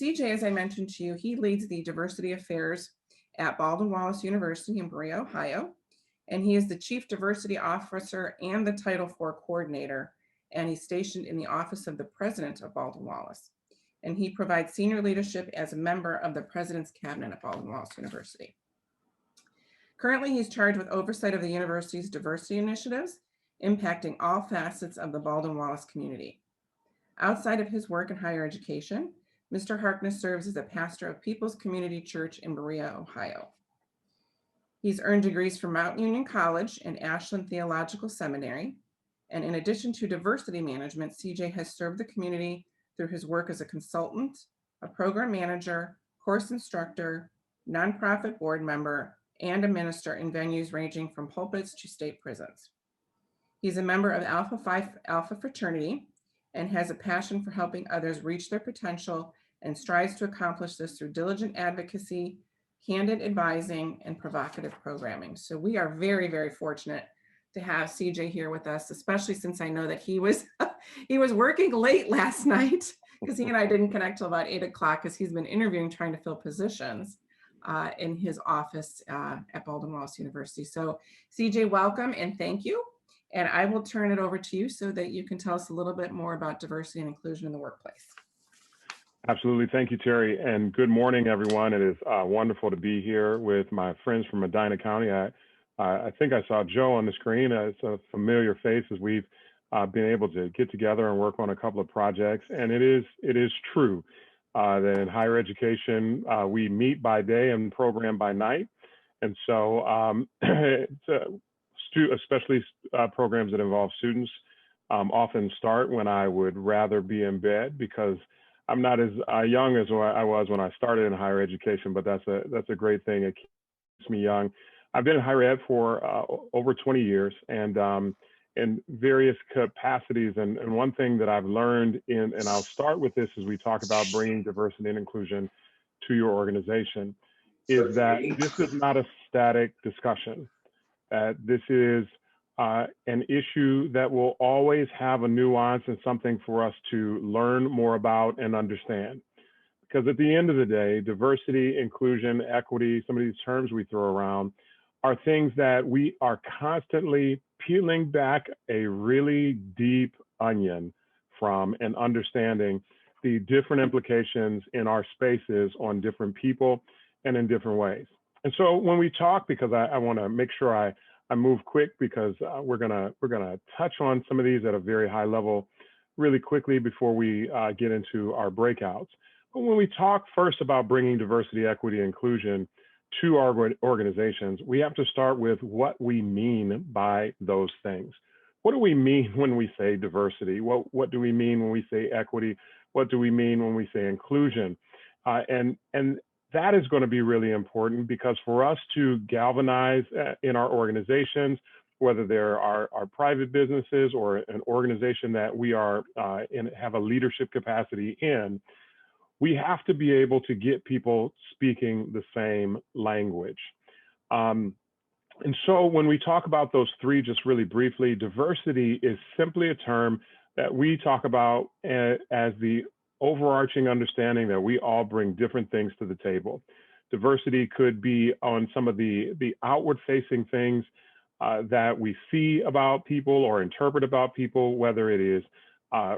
CJ, as I mentioned to you, he leads the diversity affairs at Baldwin Wallace University in Berea, Ohio, and he is the Chief Diversity Officer and the Title IV Coordinator, and he's stationed in the Office of the President of Baldwin Wallace. And he provides senior leadership as a member of the President's Cabinet at Baldwin Wallace University. Currently, he's charged with oversight of the university's diversity initiatives, impacting all facets of the Baldwin Wallace community. Outside of his work in higher education, Mr. Harkness serves as a pastor of People's Community Church in Berea, Ohio. He's earned degrees from Mount Union College and Ashland Theological Seminary. And in addition to diversity management, CJ has served the community through his work as a consultant, a program manager, course instructor, nonprofit board member, and a minister in venues ranging from pulpits to state prisons. He's a member of Alpha Phi Alpha fraternity and has a passion for helping others reach their potential and strives to accomplish this through diligent advocacy, candid advising, and provocative programming. So we are very, very fortunate to have CJ here with us, especially since I know that he was working late last night because he and I didn't connect till about 8 o'clock because he's been interviewing, trying to fill positions in his office at Baldwin Wallace University. So CJ, welcome and thank you. And I will turn it over to you so that you can tell us a little bit more about diversity and inclusion in the workplace. Absolutely. Thank you, Terry. And good morning, everyone. It is wonderful to be here with my friends from Medina County. I think I saw Joe on the screen. It's a familiar face as we've been able to get together and work on a couple of projects. And it is true that in higher education, we meet by day and program by night. And so especially programs that involve students often start when I would rather be in bed because I'm not as young as I was when I started in higher education, but that's a great thing. It keeps me young. I've been in higher ed for over 20 years and in various capacities. And one thing that I've learned and I'll start with this as we talk about bringing diversity and inclusion to your organization, is that this is not a static discussion. This is an issue that will always have a nuance and something for us to learn more about and understand. Because at the end of the day, diversity, inclusion, equity, some of these terms we throw around are things that we are constantly peeling back a really deep onion from and understanding the different implications in our spaces on different people and in different ways. And so when we talk, because I want to make sure I move quick because we're gonna touch on some of these at a very high level really quickly before we get into our breakouts. But when we talk first about bringing diversity, equity, inclusion to our organizations, we have to start with what we mean by those things. What do we mean when we say diversity? What do we mean when we say equity? What do we mean when we say inclusion? And that is going to be really important because for us to galvanize in our organizations, whether they're our private businesses or an organization that we are have a leadership capacity in, we have to be able to get people speaking the same language. And so when we talk about those three, just really briefly, diversity is simply a term that we talk about as the overarching understanding that we all bring different things to the table. Diversity could be on some of the outward facing things that we see about people or interpret about people, whether it is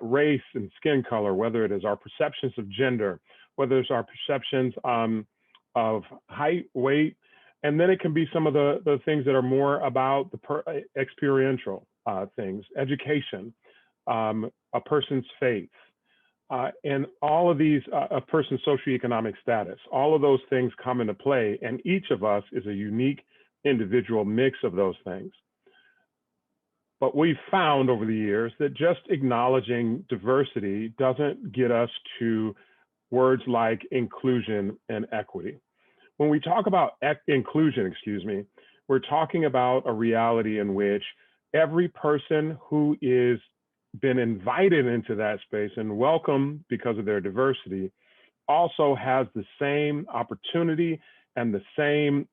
race and skin color, whether it is our perceptions of gender, whether it's our perceptions of height, weight, and then it can be some of the things that are more about the experiential things, education, a person's faith, and all of these, a person's socioeconomic status, all of those things come into play, and each of us is a unique individual mix of those things. But we've found over the years that just acknowledging diversity doesn't get us to words like inclusion and equity. When we talk about inclusion, we're talking about a reality in which every person who is been invited into that space and welcome because of their diversity also has the same opportunity and the same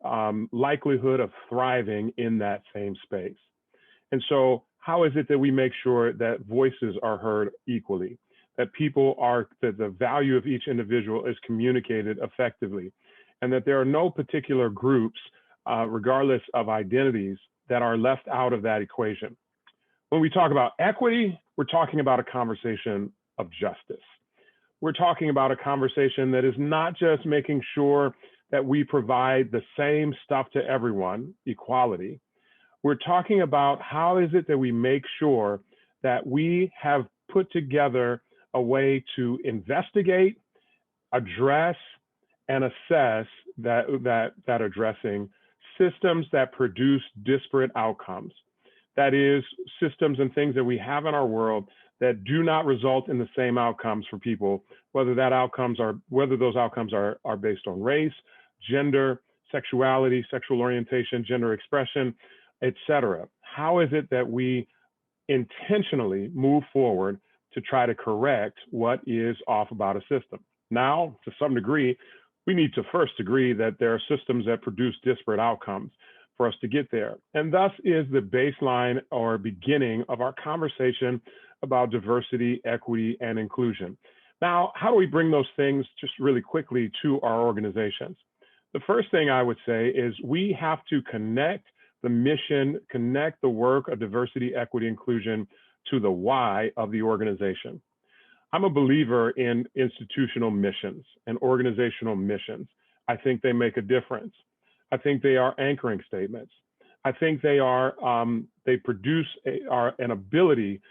likelihood of thriving in that same space. And so how is it that we make sure that voices are heard equally, that that the value of each individual is communicated effectively, and that there are no particular groups, regardless of identities, that are left out of that equation. When we talk about equity, we're talking about a conversation of justice. We're talking about a conversation that is not just making sure that we provide the same stuff to everyone, equality. We're talking about how is it that we make sure that we have put together a way to investigate, address, and assess that addressing systems that produce disparate outcomes. That is, systems and things that we have in our world that do not result in the same outcomes for people, whether those outcomes are based on race, gender, sexuality, sexual orientation, gender expression, etc. How is it that we intentionally move forward to try to correct what is off about a system? Now, to some degree, we need to first agree that there are systems that produce disparate outcomes for us to get there. And thus is the baseline or beginning of our conversation about diversity, equity, and inclusion. Now, how do we bring those things just really quickly to our organizations? The first thing I would say is we have to connect the mission, connect the work of diversity, equity, inclusion to the why of the organization. I'm a believer in institutional missions and organizational missions. I think they make a difference. I think they are anchoring statements. I think they produce an ability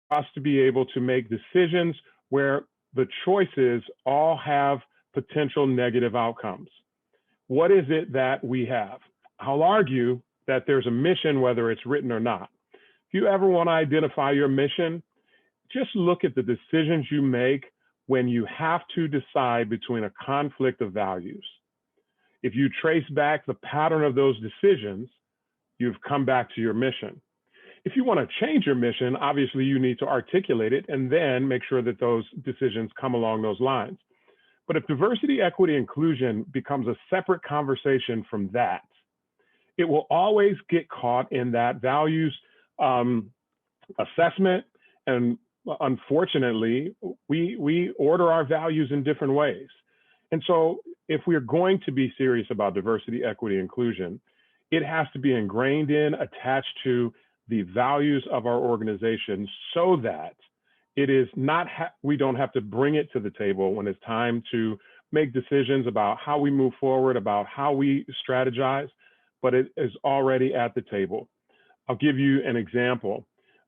for us to be able to make decisions where the choices all have potential negative outcomes. What is it that we have? I'll argue that there's a mission, whether it's written or not. If you ever want to identify your mission, just look at the decisions you make when you have to decide between a conflict of values. If you trace back the pattern of those decisions, you've come back to your mission. If you want to change your mission, obviously you need to articulate it and then make sure that those decisions come along those lines. But if diversity, equity, inclusion becomes a separate conversation from that, it will always get caught in that values assessment. And unfortunately, we order our values in different ways. And so if we're going to be serious about diversity, equity, inclusion, it has to be ingrained in, attached to the values of our organization so that it is not, we don't have to bring it to the table when it's time to make decisions about how we move forward, about how we strategize, but it is already at the table. I'll give you an example.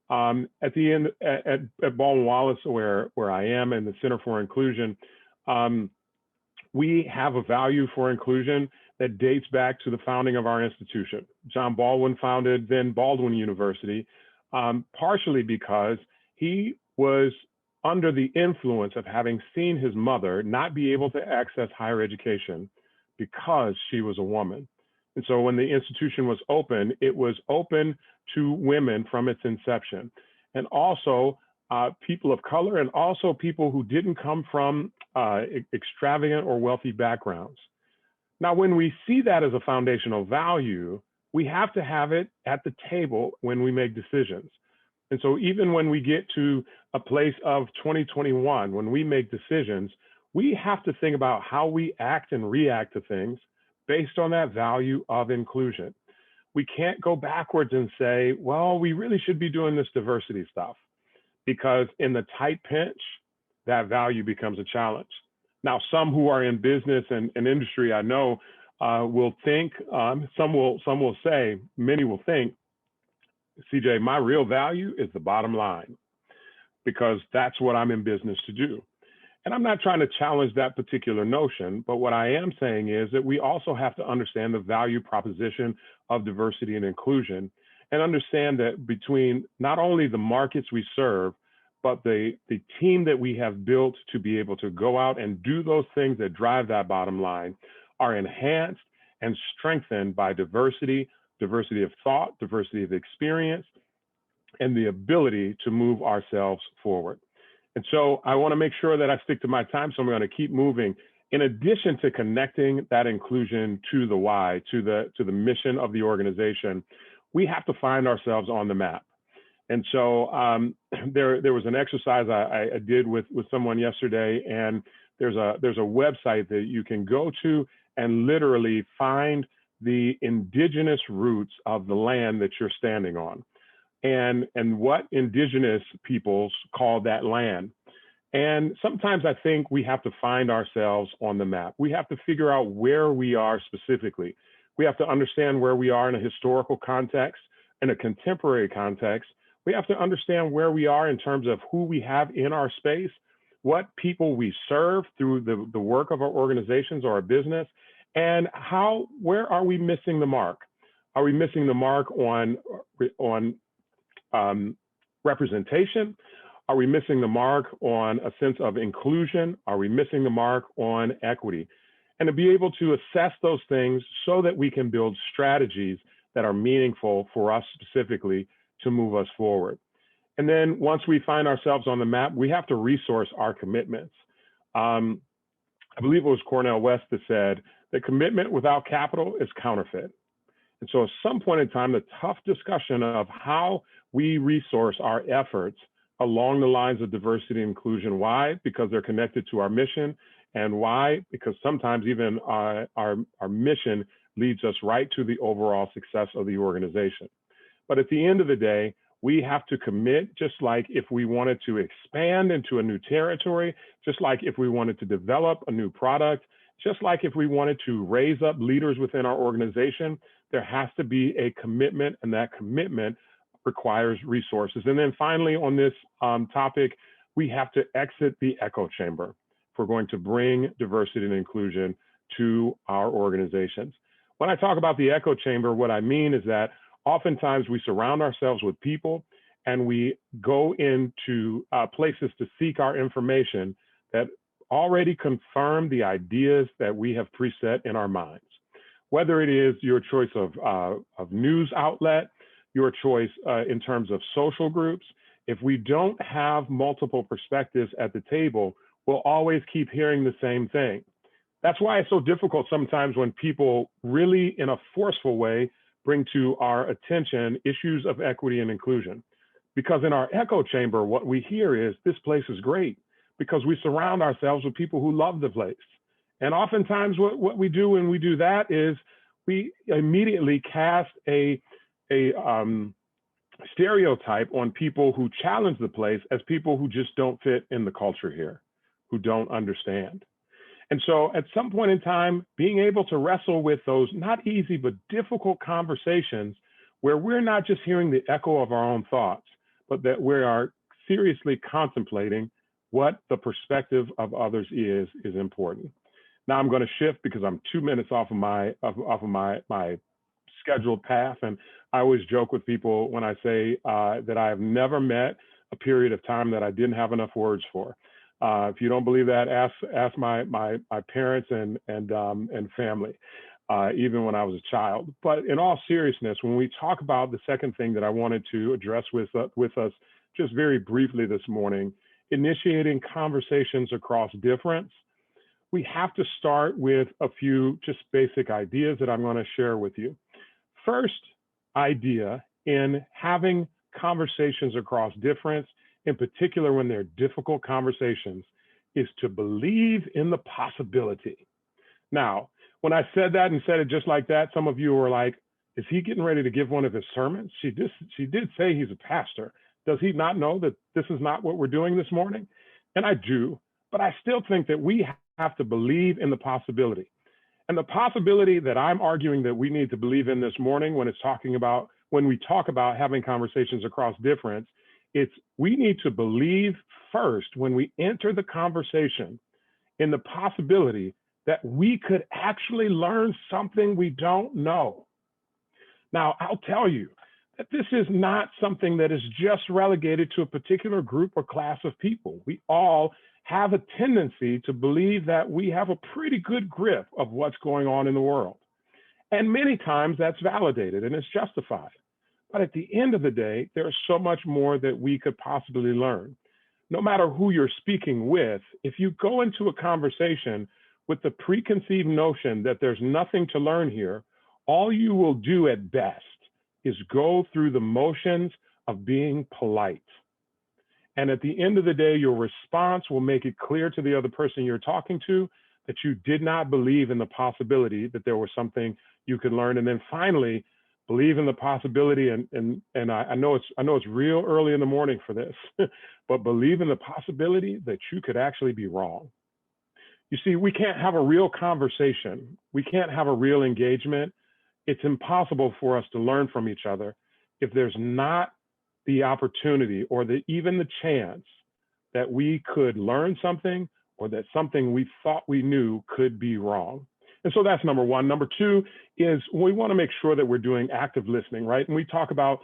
At the end, at Baldwin Wallace, where I am in the Center for Inclusion, we have a value for inclusion that dates back to the founding of our institution. John Baldwin founded then Baldwin University, partially because he was under the influence of having seen his mother not be able to access higher education because she was a woman. And so when the institution was open, it was open to women from its inception, and also people of color, and also people who didn't come from extravagant or wealthy backgrounds. Now, when we see that as a foundational value, we have to have it at the table when we make decisions. And so even when we get to a place of 2021, when we make decisions, we have to think about how we act and react to things based on that value of inclusion. We can't go backwards and say, well, we really should be doing this diversity stuff, because in the tight pinch, that value becomes a challenge. Now, some who are in business and industry, I know, will think, some will say, many will think, CJ, my real value is the bottom line, because that's what I'm in business to do. And I'm not trying to challenge that particular notion, but what I am saying is that we also have to understand the value proposition of diversity and inclusion, and understand that between not only the markets we serve, but the team that we have built to be able to go out and do those things that drive that bottom line are enhanced and strengthened by diversity of thought, diversity of experience, and the ability to move ourselves forward. And so I want to make sure that I stick to my time, so I'm going to keep moving. In addition to connecting that inclusion to the why, to the mission of the organization, we have to find ourselves on the map. And so there was an exercise I did with someone yesterday, and there's a website that you can go to and literally find the indigenous roots of the land that you're standing on, and what indigenous peoples call that land. And sometimes I think we have to find ourselves on the map. We have to figure out where we are specifically. We have to understand where we are in a historical context, in a contemporary context. We have to understand where we are in terms of who we have in our space, what people we serve through the work of our organizations or our business, and where are we missing the mark? Are we missing the mark on representation? Are we missing the mark on a sense of inclusion? Are we missing the mark on equity? And to be able to assess those things so that we can build strategies that are meaningful for us specifically to move us forward. And then once we find ourselves on the map, we have to resource our commitments. I believe it was Cornel West that said that commitment without capital is counterfeit. And so at some point in time, the tough discussion of how we resource our efforts along the lines of diversity and inclusion. Why? Because they're connected to our mission. And why? Because sometimes even our mission leads us right to the overall success of the organization. But at the end of the day, we have to commit, just like if we wanted to expand into a new territory, just like if we wanted to develop a new product, just like if we wanted to raise up leaders within our organization, there has to be a commitment, and that commitment requires resources. And then finally, on this topic, we have to exit the echo chamber if we're going to bring diversity and inclusion to our organizations. When I talk about the echo chamber, what I mean is that oftentimes we surround ourselves with people and we go into places to seek our information that already confirm the ideas that we have preset in our minds. Whether it is your choice of news outlet, your choice in terms of social groups, if we don't have multiple perspectives at the table, we'll always keep hearing the same thing. That's why it's so difficult sometimes when people really, in a forceful way, bring to our attention issues of equity and inclusion. Because in our echo chamber, what we hear is, this place is great, because we surround ourselves with people who love the place. And oftentimes what we do when we do that is we immediately cast a stereotype on people who challenge the place as people who just don't fit in the culture here, who don't understand. And so at some point in time, being able to wrestle with those not easy, but difficult conversations where we're not just hearing the echo of our own thoughts, but that we are seriously contemplating what the perspective of others is important. Now I'm going to shift because I'm 2 minutes off of my scheduled path. And I always joke with people when I say that I have never met a period of time that I didn't have enough words for. If you don't believe that, ask my parents and family, even when I was a child. But in all seriousness, when we talk about the second thing that I wanted to address with us just very briefly this morning, initiating conversations across difference, we have to start with a few just basic ideas that I'm going to share with you. First idea in having conversations across difference, in particular when they're difficult conversations, is to believe in the possibility. Now, when I said that and said it just like that, some of you were like, is he getting ready to give one of his sermons? She did say he's a pastor. Does he not know that this is not what we're doing this morning? And I do, but I still think that we have to believe in the possibility. And the possibility that I'm arguing that we need to believe in this morning when we talk about having conversations across difference, we need to believe first when we enter the conversation in the possibility that we could actually learn something we don't know. Now, I'll tell you that this is not something that is just relegated to a particular group or class of people. We all have a tendency to believe that we have a pretty good grip of what's going on in the world. And many times that's validated and it's justified. But at the end of the day, there's so much more that we could possibly learn. No matter who you're speaking with, if you go into a conversation with the preconceived notion that there's nothing to learn here, all you will do at best is go through the motions of being polite. And at the end of the day, your response will make it clear to the other person you're talking to that you did not believe in the possibility that there was something you could learn. And then finally, believe in the possibility. And I know it's real early in the morning for this, but believe in the possibility that you could actually be wrong. You see, we can't have a real conversation. We can't have a real engagement. It's impossible for us to learn from each other if there's not the opportunity or even the chance that we could learn something or that something we thought we knew could be wrong. And so that's number one. Number two is we want to make sure that we're doing active listening, right? And we talk about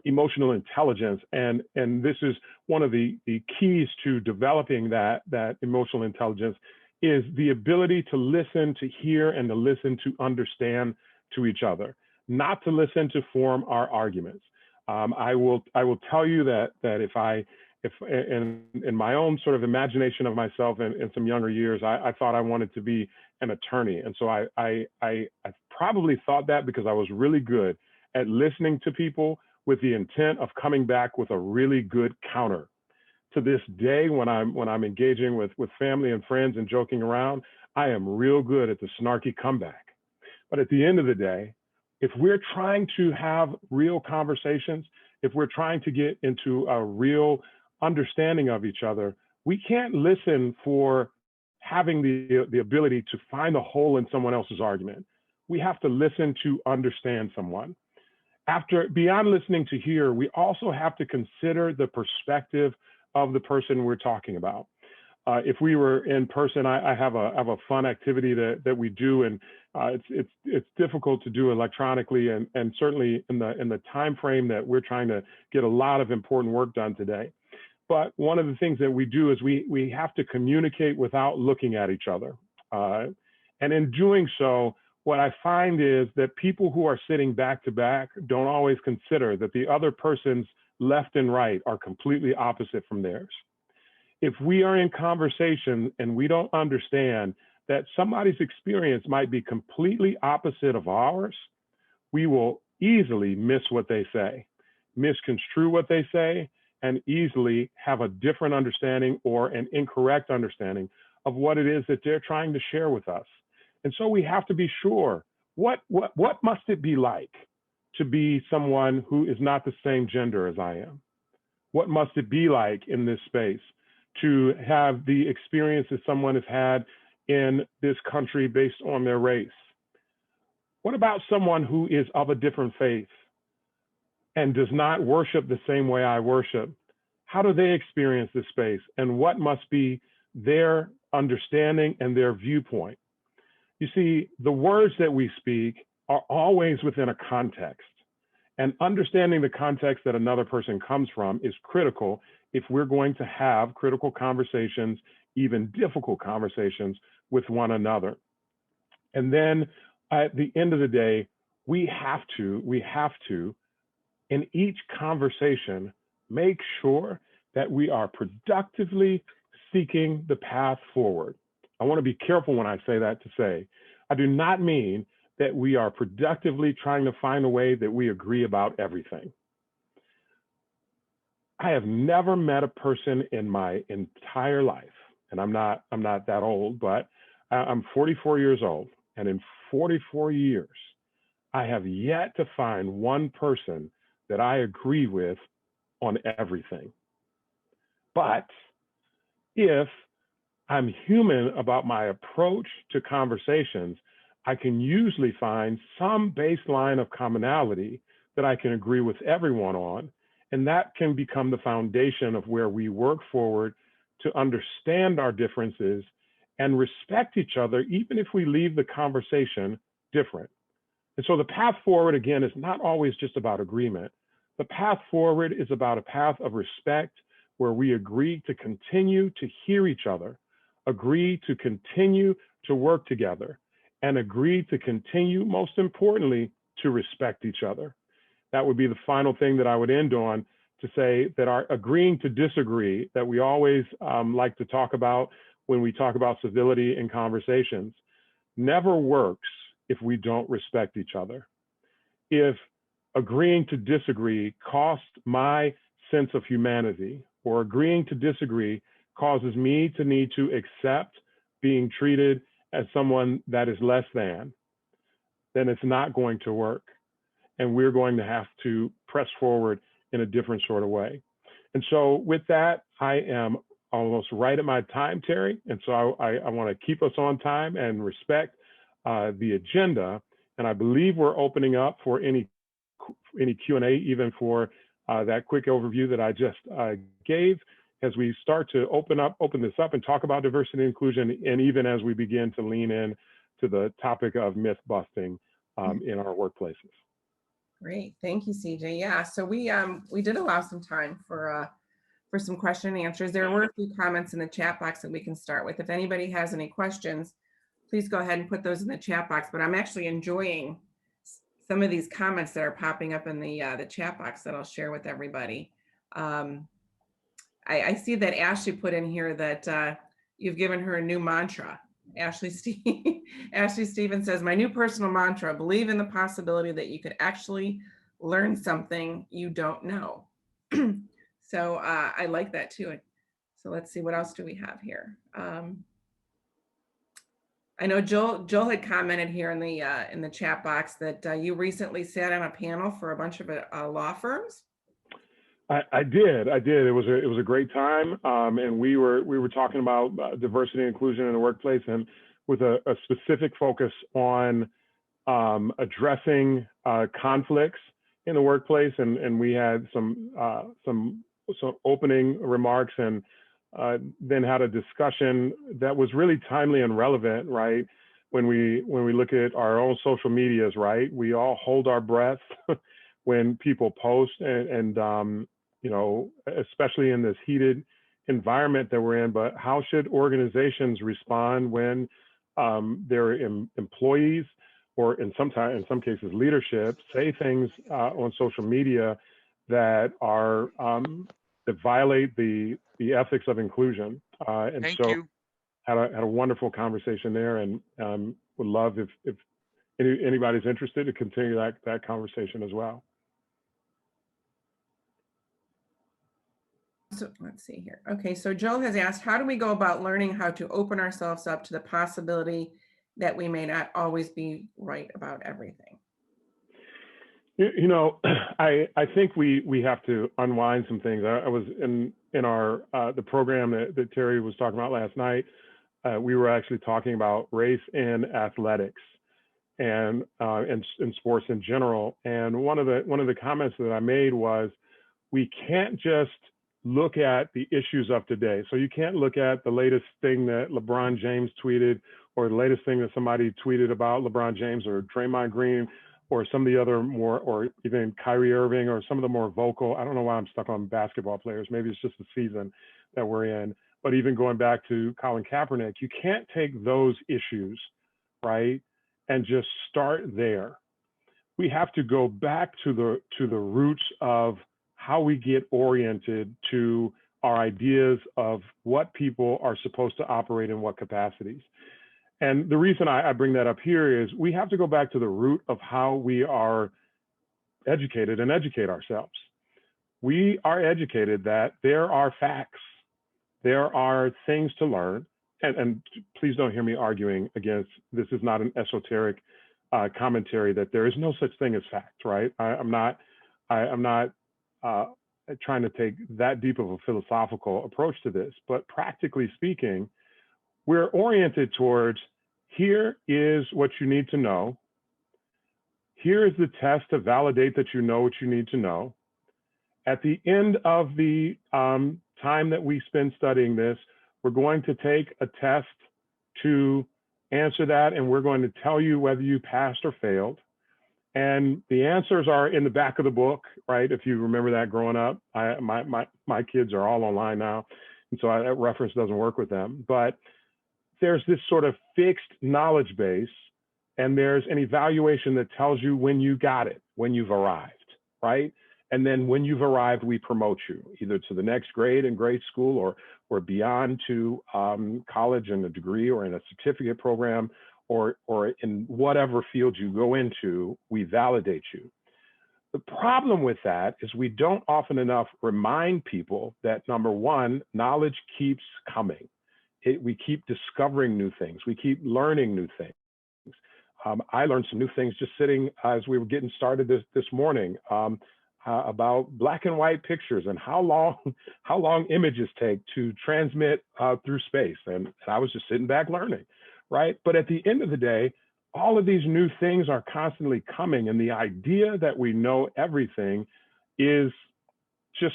emotional intelligence, and this is one of the keys to developing that emotional intelligence is the ability to listen, to hear, and to listen to understand to each other, not to listen to form our arguments. I will tell you that if in my own sort of imagination of myself in some younger years, I thought I wanted to be an attorney. And so I probably thought that because I was really good at listening to people with the intent of coming back with a really good counter. To this day, when I'm engaging with family and friends and joking around, I am real good at the snarky comeback. But at the end of the day, if we're trying to have real conversations, if we're trying to get into a real understanding of each other, we can't listen for having the ability to find a hole in someone else's argument. We have to listen to understand someone. Beyond listening to hear, we also have to consider the perspective of the person we're talking about. If we were in person, I have a fun activity that we do, and it's difficult to do electronically, and certainly in the time frame that we're trying to get a lot of important work done today. But one of the things that we do is we have to communicate without looking at each other, and in doing so, what I find is that people who are sitting back to back don't always consider that the other person's left and right are completely opposite from theirs. If we are in conversation and we don't understand that somebody's experience might be completely opposite of ours, we will easily miss what they say, misconstrue what they say, and easily have a different understanding or an incorrect understanding of what it is that they're trying to share with us. And so we have to be sure, what must it be like to be someone who is not the same gender as I am? What must it be like in this space to have the experiences someone has had in this country based on their race? What about someone who is of a different faith and does not worship the same way I worship? How do they experience this space, and what must be their understanding and their viewpoint? You see, the words that we speak are always within a context, and understanding the context that another person comes from is critical if we're going to have critical conversations, even difficult conversations with one another. And then at the end of the day, we have to, in each conversation, make sure that we are productively seeking the path forward. I want to be careful when I say that to say, I do not mean that we are productively trying to find a way that we agree about everything. I have never met a person in my entire life, and I'm not that old, but I'm 44 years old, and in 44 years, I have yet to find one person that I agree with on everything. But if I'm human about my approach to conversations, I can usually find some baseline of commonality that I can agree with everyone on, and that can become the foundation of where we work forward to understand our differences and respect each other, even if we leave the conversation different. And so the path forward, again, is not always just about agreement. The path forward is about a path of respect where we agree to continue to hear each other, agree to continue to work together, and agree to continue, most importantly, to respect each other. That would be the final thing that I would end on, to say that our agreeing to disagree that we always like to talk about when we talk about civility in conversations never works if we don't respect each other. If agreeing to disagree costs my sense of humanity, or agreeing to disagree causes me to need to accept being treated as someone that is less than, then it's not going to work. And we're going to have to press forward in a different sort of way. And so with that, I am almost right at my time, Terry. And so I want to keep us on time and respect the agenda. And I believe we're opening up for any Q&A, even for that quick overview that I just gave, as we start to open this up and talk about diversity and inclusion, and even as we begin to lean in to the topic of myth busting in our workplaces. Great, thank you, CJ. Yeah, so we did allow some time for some question and answers. There were a few comments in the chat box that we can start with. If anybody has any questions, please go ahead and put those in the chat box. But I'm actually enjoying some of these comments that are popping up in the chat box that I'll share with everybody. I see that Ashley put in here that you've given her a new mantra. Ashley Stevens says, my new personal mantra, believe in the possibility that you could actually learn something you don't know. So I like that too. So let's see, what else do we have here? I know Joel had commented here in the chat box that you recently sat on a panel for a bunch of law firms. I did. It was a great time, and we were talking about diversity and inclusion in the workplace, and with a specific focus on addressing conflicts in the workplace. And we had some opening remarks, and then had a discussion that was really timely and relevant, right? When we look at our own social medias, right? We all hold our breath when people post, and you know, especially in this heated environment that we're in. But how should organizations respond when their employees, or in some cases leadership, say things on social media that are that violate the ethics of inclusion? And Thank so you. had a wonderful conversation there, and would love if anybody's interested to continue that conversation as well. So let's see here. Okay, so Joe has asked, how do we go about learning how to open ourselves up to the possibility that we may not always be right about everything? You know, I think we have to unwind some things. I was in our the program that Terry was talking about last night. We were actually talking about race in athletics and in sports in general. And one of the comments that I made was, we can't just look at the issues of today. So you can't look at the latest thing that LeBron James tweeted, or the latest thing that somebody tweeted about LeBron James or Draymond Green, or some of the other more, or even Kyrie Irving, or some of the more vocal. I don't know why I'm stuck on basketball players. Maybe it's just the season that we're in. But even going back to Colin Kaepernick, you can't take those issues, right, and just start there. We have to go back to the roots of how we get oriented to our ideas of what people are supposed to operate in what capacities. And the reason I bring that up here is we have to go back to the root of how we are educated and educate ourselves. We are educated that there are facts, there are things to learn, and please don't hear me arguing against, this is not an esoteric commentary that there is no such thing as fact, right? I'm not trying to take that deep of a philosophical approach to this, but practically speaking, we're oriented towards, here is what you need to know. Here is the test to validate that you know what you need to know. At the end of the time that we spend studying this, we're going to take a test to answer that, and we're going to tell you whether you passed or failed. And the answers are in the back of the book, right? If you remember that growing up, my kids are all online now, and so that reference doesn't work with them. But there's this sort of fixed knowledge base, and there's an evaluation that tells you when you got it, when you've arrived, right? And then when you've arrived, we promote you either to the next grade in grade school, or beyond to college and a degree, or in a certificate program, or in whatever field you go into, we validate you. The problem with that is we don't often enough remind people that, number one, knowledge keeps coming. We keep discovering new things. We keep learning new things. I learned some new things just sitting as we were getting started this morning about black and white pictures and how long images take to transmit through space. And I was just sitting back learning, right? But at the end of the day, all of these new things are constantly coming, and the idea that we know everything is just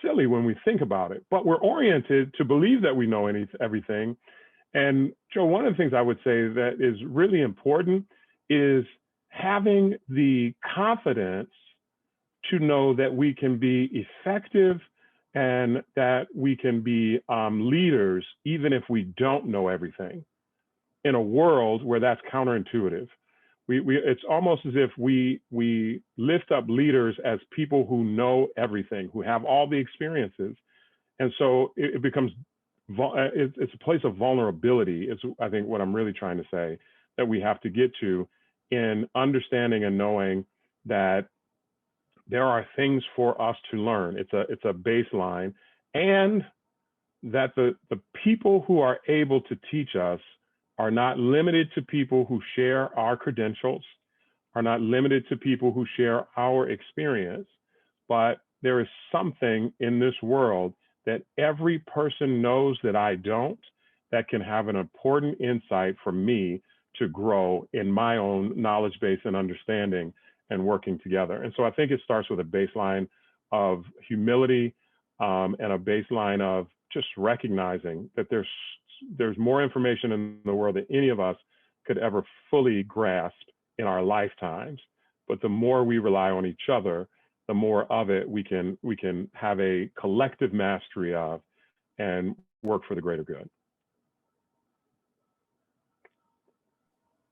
silly when we think about it. But we're oriented to believe that we know everything. And Joe, one of the things I would say that is really important is having the confidence to know that we can be effective and that we can be leaders even if we don't know everything, in a world where that's counterintuitive. It's almost as if we lift up leaders as people who know everything, who have all the experiences. And so it becomes, it's a place of vulnerability is I think what I'm really trying to say, that we have to get to in understanding and knowing that there are things for us to learn. It's a baseline, and that the people who are able to teach us are not limited to people who share our credentials, are not limited to people who share our experience, but there is something in this world that every person knows that I don't, that can have an important insight for me to grow in my own knowledge base and understanding and working together. And so I think it starts with a baseline of humility and a baseline of just recognizing that there's more information in the world than any of us could ever fully grasp in our lifetimes. But the more we rely on each other, the more of it we can have a collective mastery of and work for the greater good.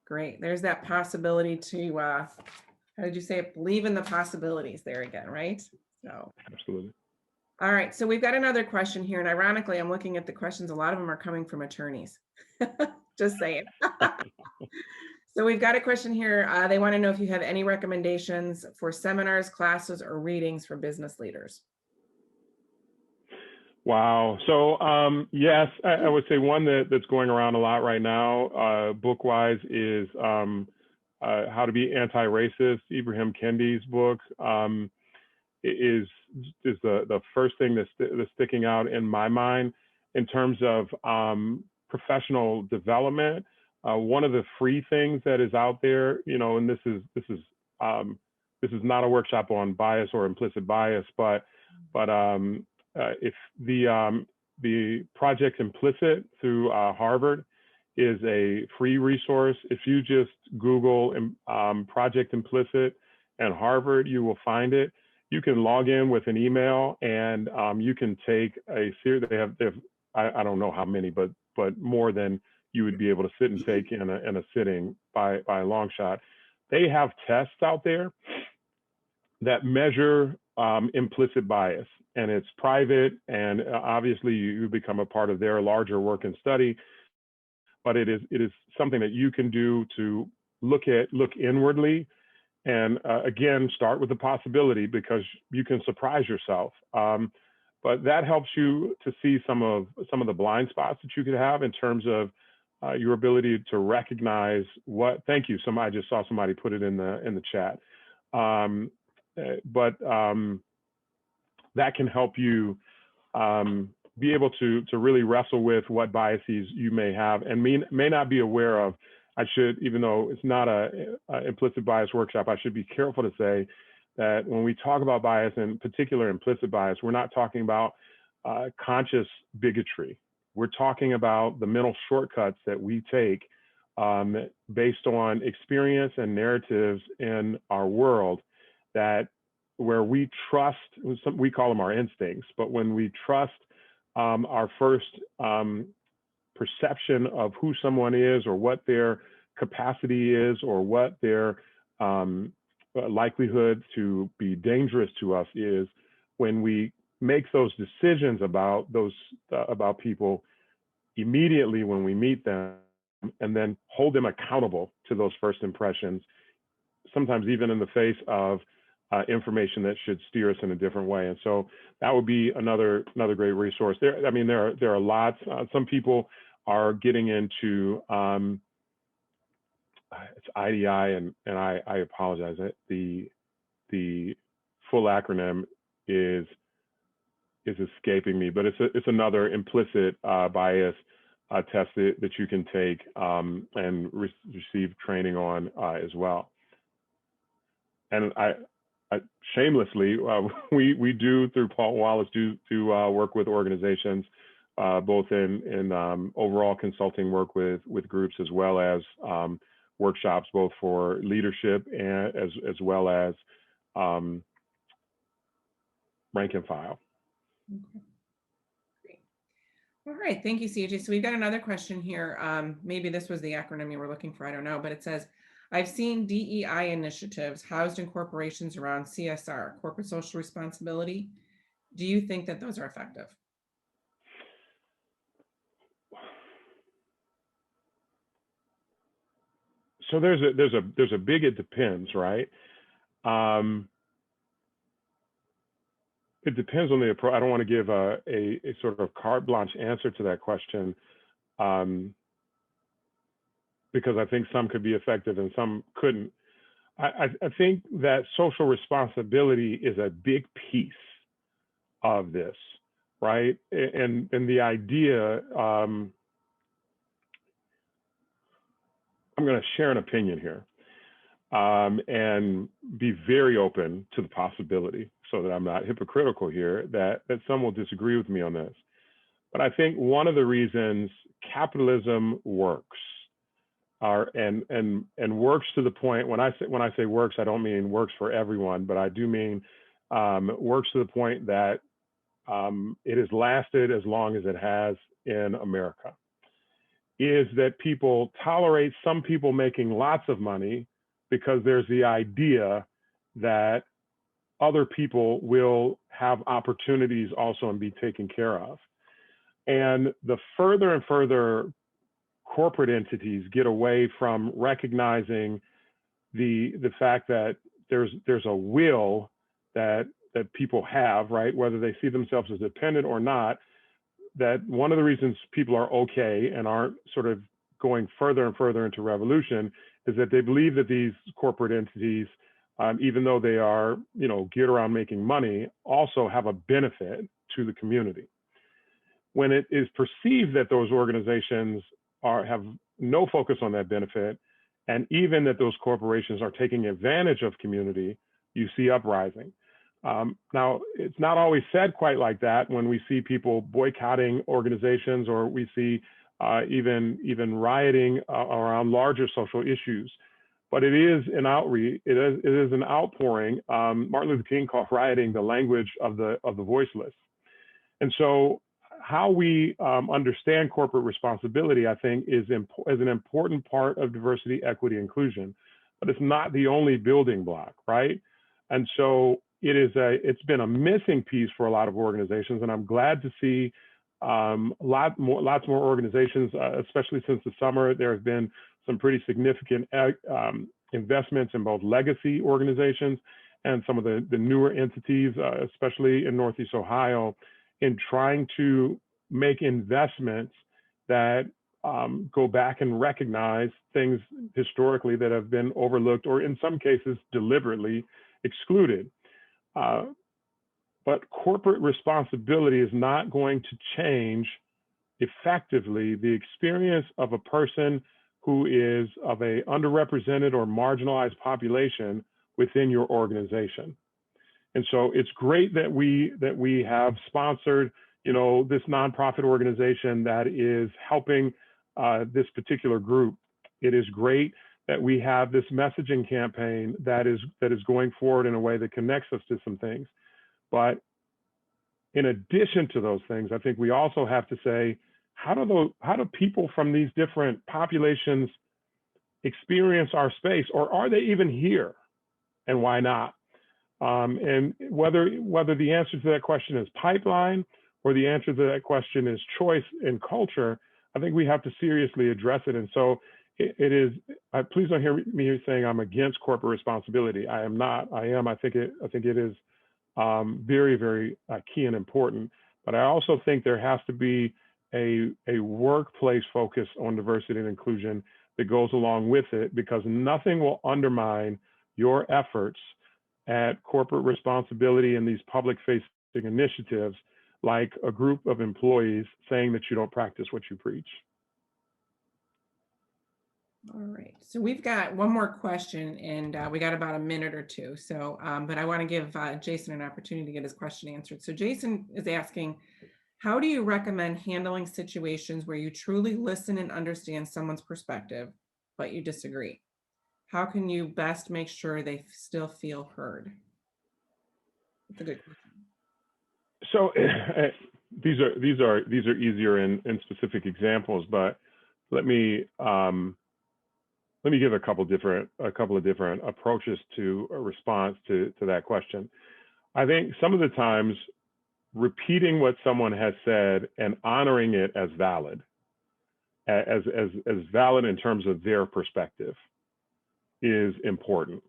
Great. There's that possibility to, how did you say it? Believe in the possibilities there again, right? So. Absolutely. All right, so we've got another question here, and ironically, I'm looking at the questions. A lot of them are coming from attorneys. Just saying. So we've got a question here. They want to know if you have any recommendations for seminars, classes, or readings for business leaders. Wow. So yes, I would say one that's going around a lot right now, book-wise, is How to Be Anti-Racist. Ibrahim Kendi's book is the first thing that's sticking out in my mind in terms of professional development. One of the free things that is out there, and this is not a workshop on bias or implicit bias, but if the Project Implicit through Harvard is a free resource. If you just Google Project Implicit and Harvard, you will find it. You can log in with an email, and you can take a series. They have I don't know how many, but more than you would be able to sit and take in a sitting by a long shot. They have tests out there that measure implicit bias, and it's private, and obviously you become a part of their larger work and study. But it is something that you can do to look inwardly. And again, start with the possibility, because you can surprise yourself. But that helps you to see some of the blind spots that you could have in terms of your ability to recognize what. Thank you. I just saw somebody put it in the chat. But that can help you be able to really wrestle with what biases you may have and may not be aware of. I should, even though it's not a implicit bias workshop, I should be careful to say that when we talk about bias, in particular implicit bias, we're not talking about conscious bigotry. We're talking about the mental shortcuts that we take based on experience and narratives in our world, that where we trust, we call them our instincts, but when we trust our first perception of who someone is, or what their capacity is, or what their likelihood to be dangerous to us is, when we make those decisions about people immediately when we meet them, and then hold them accountable to those first impressions, sometimes even in the face of information that should steer us in a different way. And so that would be another great resource. There, I mean, there are lots. Some people are getting into it's IDI, and I apologize. The full acronym is escaping me, but it's another implicit bias test that you can take and receive training on as well. And I shamelessly, we do through Baldwin Wallace do work with organizations, both in overall consulting work with groups, as well as workshops, both for leadership and as well as rank and file. Okay. Great. All right, thank you, CJ. So we've got another question here. Maybe this was the acronym you were looking for, I don't know, but it says, I've seen DEI initiatives housed in corporations around CSR, corporate social responsibility. Do you think that those are effective? So there's a big it depends, right? It depends on the approach. I don't want to give a sort of carte blanche answer to that question, because I think some could be effective and some couldn't. I think that social responsibility is a big piece of this, right? And the idea, I'm going to share an opinion here and be very open to the possibility, so that I'm not hypocritical here, that some will disagree with me on this. But I think one of the reasons capitalism works and works to the point, when I say works, I don't mean works for everyone, but I do mean works to the point that it has lasted as long as it has in America, is that people tolerate some people making lots of money because there's the idea that other people will have opportunities also and be taken care of. And the further and further corporate entities get away from recognizing the fact that there's a will that people have, right? Whether they see themselves as dependent or not, that one of the reasons people are okay and aren't sort of going further and further into revolution is that they believe that these corporate entities, even though they are, geared around making money, also have a benefit to the community. When it is perceived that those organizations have no focus on that benefit, and even that those corporations are taking advantage of community, you see uprising. Now, it's not always said quite like that when we see people boycotting organizations, or we see even rioting around larger social issues. But it is an outreach. It is an outpouring. Martin Luther King called rioting the language of the voiceless. And so, how we understand corporate responsibility, I think, is an important part of diversity, equity, inclusion. But it's not the only building block, right? And so it's been a missing piece for a lot of organizations, and I'm glad to see lots more organizations, especially since the summer. There have been some pretty significant investments in both legacy organizations and some of the newer entities, especially in Northeast Ohio, in trying to make investments that go back and recognize things historically that have been overlooked, or in some cases deliberately excluded. But corporate responsibility is not going to change effectively the experience of a person who is of a underrepresented or marginalized population within your organization. And so it's great that we have sponsored, this nonprofit organization that is helping this particular group. It is great that we have this messaging campaign that is going forward in a way that connects us to some things. But in addition to those things, I think we also have to say, how do people from these different populations experience our space, or are they even here, and why not? And whether the answer to that question is pipeline or the answer to that question is choice and culture, I think we have to seriously address it. And so it is, please don't hear me saying I'm against corporate responsibility. I am not. I think it is very, very key and important. But I also think there has to be a workplace focus on diversity and inclusion that goes along with it, because nothing will undermine your efforts at corporate responsibility and these public facing initiatives like a group of employees saying that you don't practice what you preach. All right, so we've got one more question, and we got about a minute or two. So, but I want to give Jason an opportunity to get his question answered. So Jason is asking, how do you recommend handling situations where you truly listen and understand someone's perspective, but you disagree? How can you best make sure they still feel heard? That's a good question. So these are easier in specific examples, but let me give a couple of different approaches to a response to that question. I think some of the times repeating what someone has said and honoring it as valid, as valid in terms of their perspective, is important.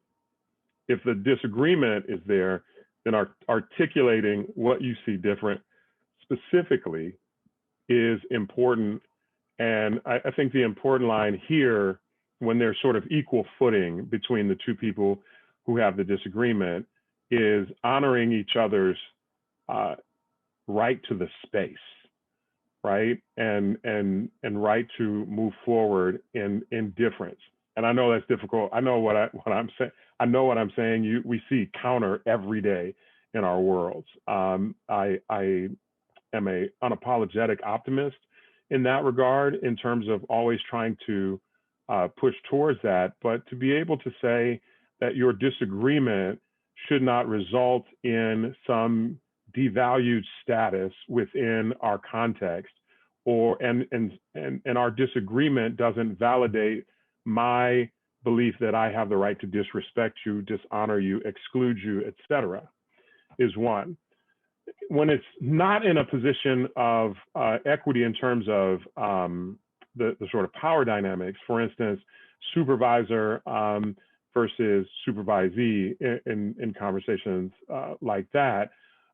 If the disagreement is there, then articulating what you see different specifically is important. And I think the important line here, when there's sort of equal footing between the two people who have the disagreement, is honoring each other's right to the space, right? And right to move forward in difference. And I know that's difficult. I know what I'm saying. I know what I'm saying. We see counter every day in our worlds. I am a unapologetic optimist in that regard, in terms of always trying to push towards that. But to be able to say that your disagreement should not result in some devalued status within our context, or and our disagreement doesn't validate my belief that I have the right to disrespect you, dishonor you, exclude you, etc., is one. When it's not in a position of equity in terms of the sort of power dynamics, for instance, supervisor versus supervisee in conversations like that,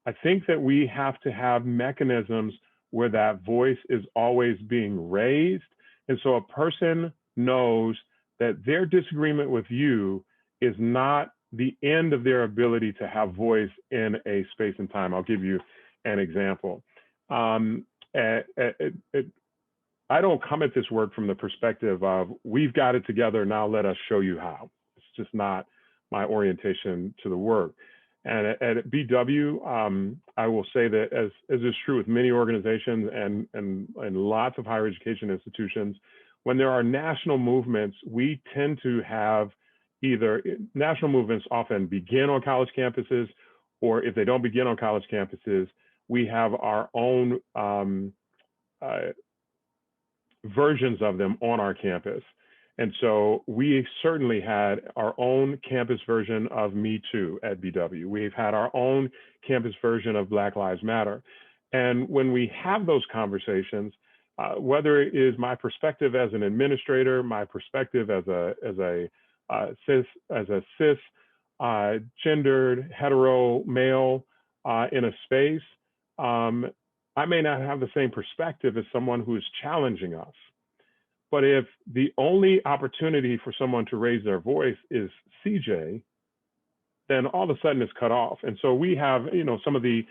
I think that we have to have mechanisms where that voice is always being raised. And so a person knows that their disagreement with you is not the end of their ability to have voice in a space and time. I'll give you an example. I don't come at this work from the perspective of, we've got it together, now let us show you how. It's just not my orientation to the work. And at BW, I will say that as is true with many organizations and lots of higher education institutions, when there are national movements, we tend to have either national movements often begin on college campuses, or if they don't begin on college campuses, we have our own versions of them on our campus. And so we certainly had our own campus version of Me Too at BW. We've had our own campus version of Black Lives Matter. And when we have those conversations, whether it is my perspective as an administrator, my perspective as a cis gendered hetero male in a space, I may not have the same perspective as someone who is challenging us. But if the only opportunity for someone to raise their voice is CJ, then all of a sudden it's cut off. And so we have, some of the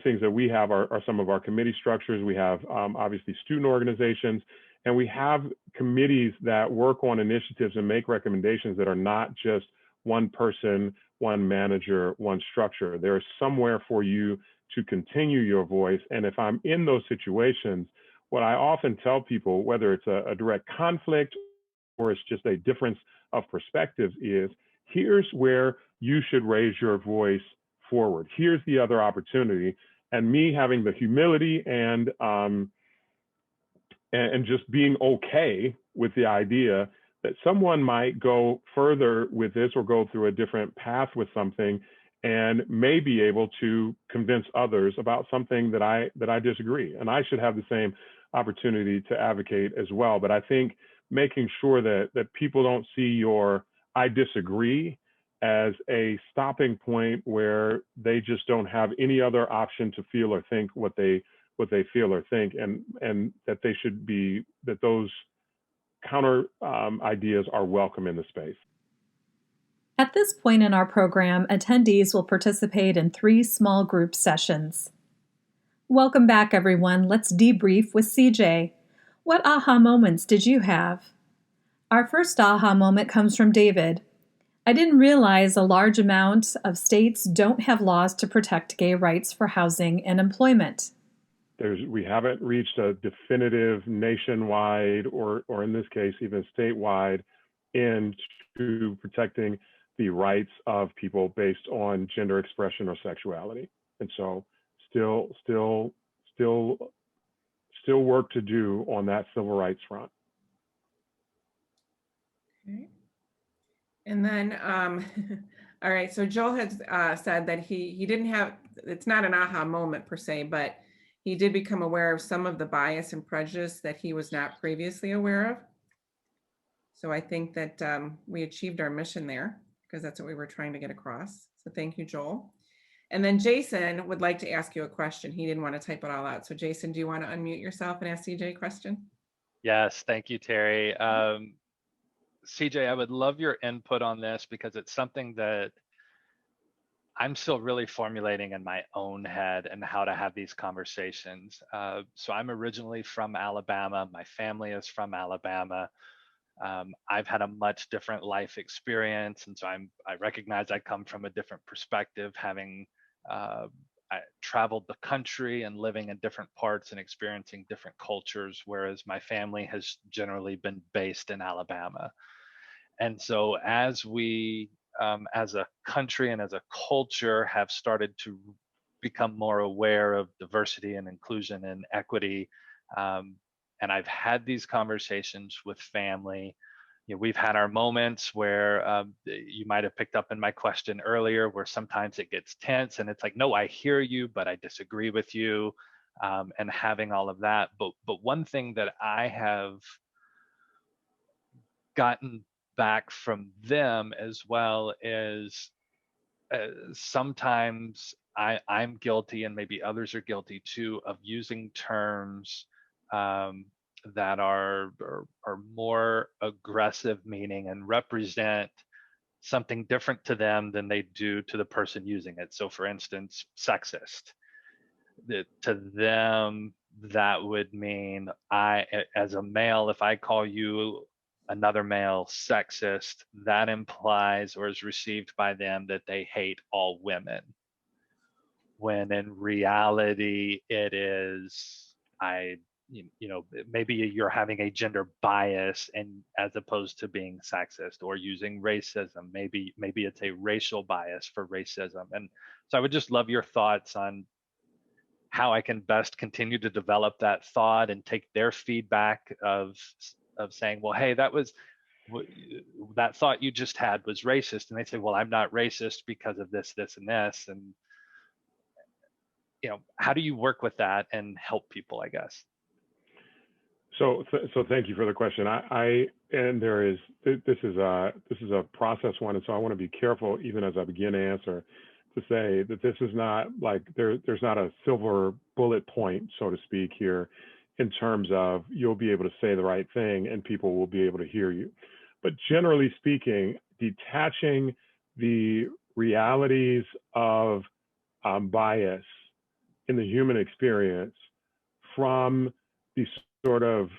things that we have are some of our committee structures. We have obviously student organizations, and we have committees that work on initiatives and make recommendations that are not just one person, one manager, one structure. There is somewhere for you to continue your voice. And if I'm in those situations, what I often tell people, whether it's a direct conflict or it's just a difference of perspectives, is here's where you should raise your voice forward. Here's the other opportunity. And me having the humility and just being okay with the idea that someone might go further with this or go through a different path with something and may be able to convince others about something that I disagree. And I should have the same opportunity to advocate as well. But I think making sure that people don't see your "I disagree" as a stopping point where they just don't have any other option to feel or think what they feel or think, and that they should be, that those counter ideas are welcome in the space. At this point in our program, attendees will participate in 3 small group sessions. Welcome back, everyone. Let's debrief with CJ. What aha moments did you have? Our first aha moment comes from David. I didn't realize a large amount of states don't have laws to protect gay rights for housing and employment. We haven't reached a definitive nationwide or in this case even statewide end to protecting the rights of people based on gender expression or sexuality. And so still work to do on that civil rights front. Okay. And then, all right, so Joel had said that he didn't have, it's not an aha moment per se, but he did become aware of some of the bias and prejudice that he was not previously aware of. So I think that we achieved our mission there, because that's what we were trying to get across. So thank you, Joel. And then Jason would like to ask you a question. He didn't want to type it all out. So Jason, do you want to unmute yourself and ask CJ a question? Yes, thank you, Terry. CJ, I would love your input on this because it's something that I'm still really formulating in my own head and how to have these conversations. So I'm originally from Alabama. My family is from Alabama. I've had a much different life experience, and so I recognize I come from a different perspective, having I traveled the country and living in different parts and experiencing different cultures, whereas my family has generally been based in Alabama. And so as we, as a country and as a culture, have started to become more aware of diversity and inclusion and equity, and I've had these conversations with family. You know, we've had our moments where you might have picked up in my question earlier, where sometimes it gets tense and it's like, no, I hear you, but I disagree with you, and having all of that. But one thing that I have gotten back from them as well is sometimes I'm guilty, and maybe others are guilty too, of using terms that are more aggressive meaning and represent something different to them than they do to the person using it. So for instance, sexist. To them, that would mean as a male, if I call you another male sexist, that implies or is received by them that they hate all women. When in reality, it is, maybe you're having a gender bias, and as opposed to being sexist, or using racism, maybe it's a racial bias for racism. And so I would just love your thoughts on how I can best continue to develop that thought and take their feedback of saying, well, hey, that thought you just had was racist. And they say, well, I'm not racist because of this, this, and this. And, how do you work with that and help people, I guess? So thank you for the question. This is a process one, and so I want to be careful, even as I begin to answer, to say that this is not like there's not a silver bullet point, so to speak, here, in terms of you'll be able to say the right thing and people will be able to hear you. But generally speaking, detaching the realities of bias in the human experience from the sort of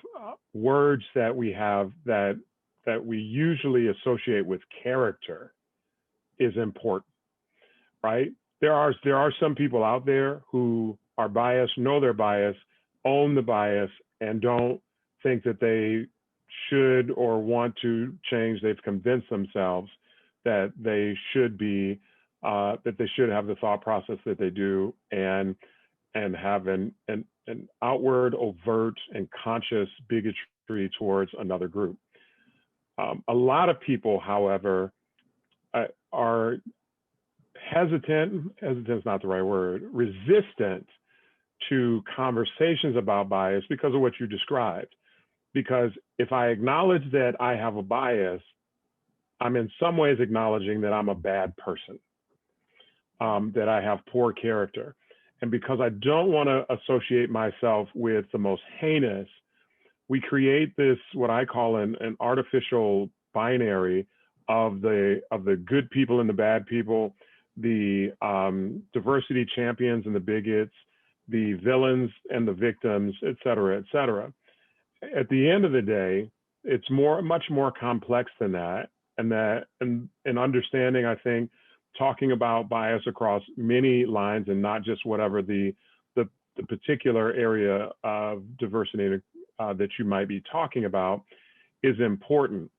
words that we have that we usually associate with character is important, right? There are some people out there who are biased, know they're biased, own the bias, and don't think that they should or want to change. They've convinced themselves that they should be, that they should have the thought process that they do, and have an outward, overt, and conscious bigotry towards another group. A lot of people, however, are hesitant is not the right word, resistant to conversations about bias because of what you described. Because if I acknowledge that I have a bias, I'm in some ways acknowledging that I'm a bad person, that I have poor character. And because I don't want to associate myself with the most heinous, we create this, what I call an artificial binary of the good people and the bad people, the diversity champions and the bigots, the villains and the victims, et cetera, et cetera. At the end of the day, it's much more complex than that. And understanding, I think, talking about bias across many lines and not just whatever the particular area of diversity that you might be talking about is important.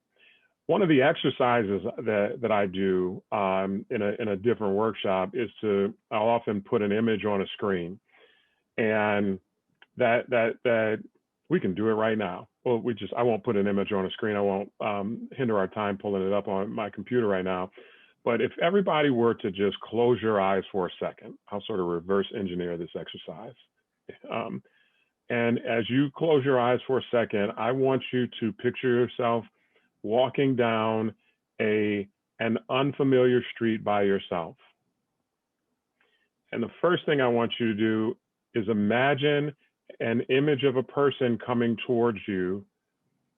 One of the exercises that I do in a different workshop is I'll often put an image on a screen, and that we can do it right now. Well, I won't put an image on a screen. I won't hinder our time pulling it up on my computer right now. But if everybody were to just close your eyes for a second, I'll sort of reverse engineer this exercise. And as you close your eyes for a second, I want you to picture yourself walking down an unfamiliar street by yourself. And the first thing I want you to do is imagine an image of a person coming towards you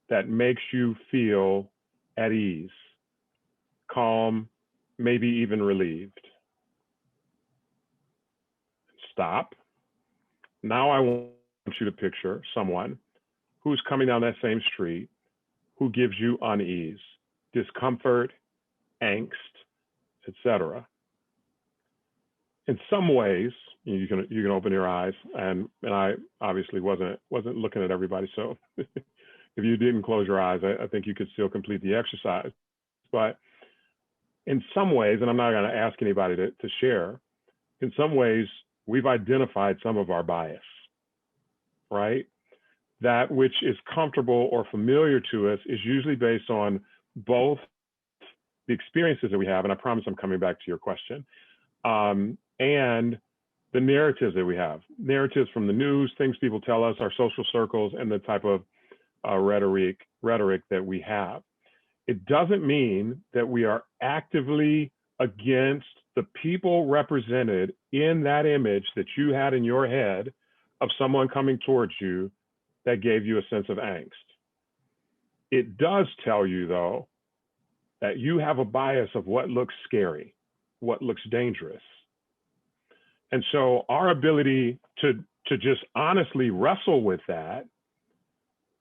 that makes you feel at ease, calm, maybe even relieved. Stop. Now I want you to picture someone who's coming down that same street who gives you unease, discomfort, angst, etc. In some ways, you can open your eyes, and I obviously wasn't looking at everybody, so if you didn't close your eyes, I think you could still complete the exercise. But in some ways, and I'm not going to ask anybody to share, in some ways, we've identified some of our bias, right? That which is comfortable or familiar to us is usually based on both the experiences that we have, and I promise I'm coming back to your question, and the narratives that we have. Narratives from the news, things people tell us, our social circles, and the type of rhetoric that we have. It doesn't mean that we are actively against the people represented in that image that you had in your head of someone coming towards you that gave you a sense of angst. It does tell you, though, that you have a bias of what looks scary, what looks dangerous. And so our ability to just honestly wrestle with that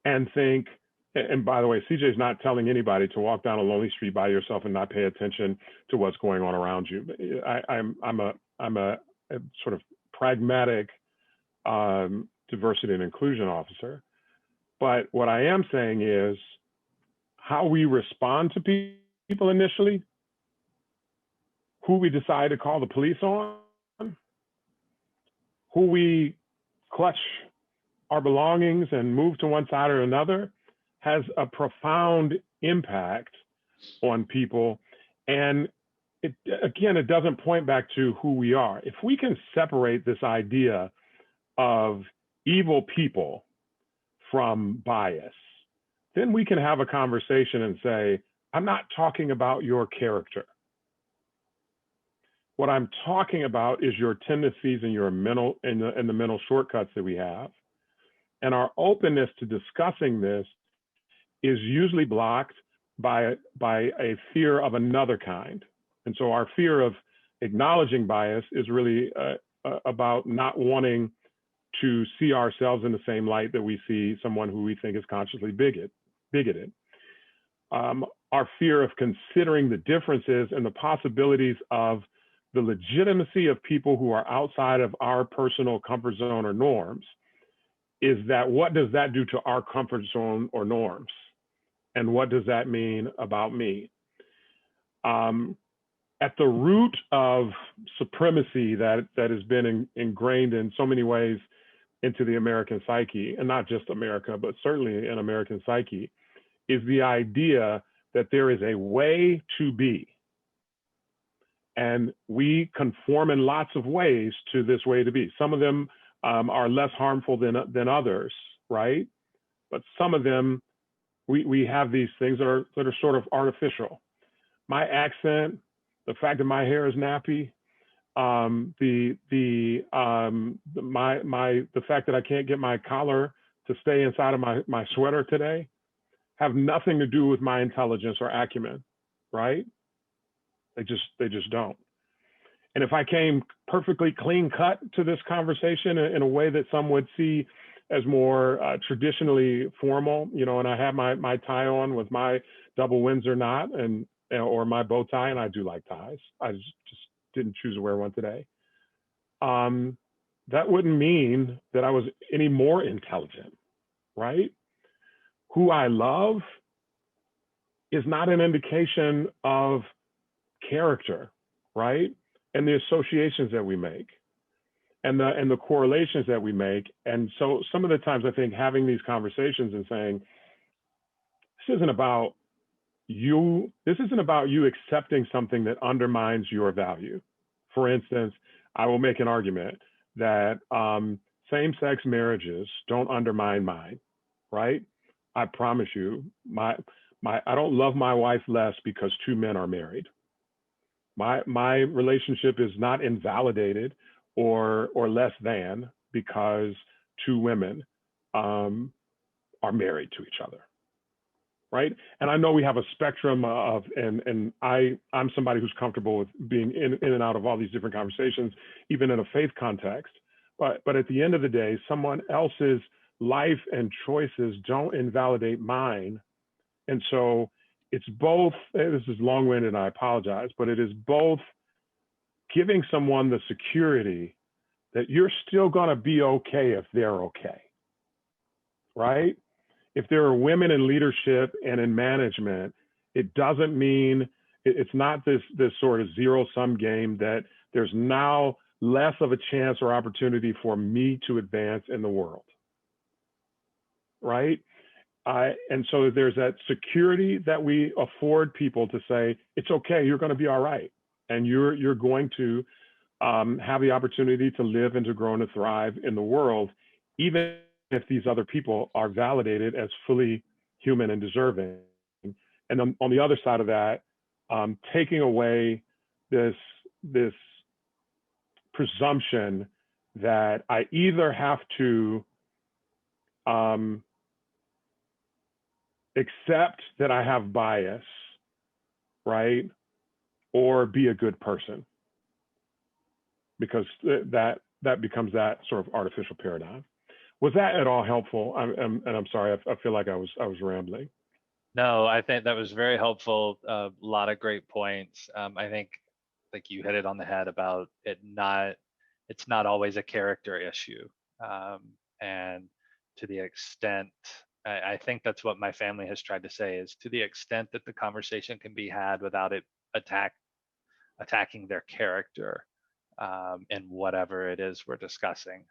and think, and by the way, CJ is not telling anybody to walk down a lonely street by yourself and not pay attention to what's going on around you. I'm a sort of pragmatic diversity and inclusion officer. But what I am saying is how we respond to people initially, who we decide to call the police on, who we clutch our belongings and move to one side or another, has a profound impact on people. And it doesn't point back to who we are. If we can separate this idea of evil people from bias, then we can have a conversation and say, I'm not talking about your character. What I'm talking about is your tendencies and your mental and the mental shortcuts that we have. And our openness to discussing this is usually blocked by a fear of another kind. And so our fear of acknowledging bias is really about not wanting to see ourselves in the same light that we see someone who we think is consciously bigoted. Our fear of considering the differences and the possibilities of the legitimacy of people who are outside of our personal comfort zone or norms is that what does that do to our comfort zone or norms? And what does that mean about me? At the root of supremacy that has been ingrained in so many ways into the American psyche, and not just America, but certainly in American psyche, is the idea that there is a way to be. And we conform in lots of ways to this way to be. Some of them are less harmful than others, right? But some of them, we have these things that are sort of artificial. My accent, the fact that my hair is nappy, the fact that I can't get my collar to stay inside of my sweater today, have nothing to do with my intelligence or acumen, right? They just don't. And if I came perfectly clean cut to this conversation in a way that some would see as more traditionally formal, and I have my tie on with my double Windsor knot or my bow tie, and I do like ties. I just didn't choose to wear one today. That wouldn't mean that I was any more intelligent, right? Who I love is not an indication of character, right? And the associations that we make and the correlations that we make. And so some of the times I think having these conversations and saying, this isn't about you accepting something that undermines your value. For instance, I will make an argument that same-sex marriages don't undermine mine, right? I promise you, I don't love my wife less because two men are married. My relationship is not invalidated or less than because two women are married to each other, right? And I know we have a spectrum of, and I'm somebody who's comfortable with being in and out of all these different conversations, even in a faith context. But at the end of the day, someone else's life and choices don't invalidate mine. And so it's both, this is long-winded and I apologize, but it is both giving someone the security that you're still going to be okay if they're okay, right? If there are women in leadership and in management, it doesn't mean, it's not this sort of zero-sum game that there's now less of a chance or opportunity for me to advance in the world, right? And so there's that security that we afford people to say, it's okay, you're going to be all right. And you're going to have the opportunity to live and to grow and to thrive in the world, even if these other people are validated as fully human and deserving. And on the other side of that, taking away this presumption that I either have to accept that I have bias, right? Or be a good person, because that becomes that sort of artificial paradigm. Was that at all helpful? I'm sorry, I feel like I was rambling. No, I think that was very helpful. A lot of great points. I think like you hit it on the head about it's not always a character issue. And to the extent, I think that's what my family has tried to say, is to the extent that the conversation can be had without it attacking their character in whatever it is we're discussing.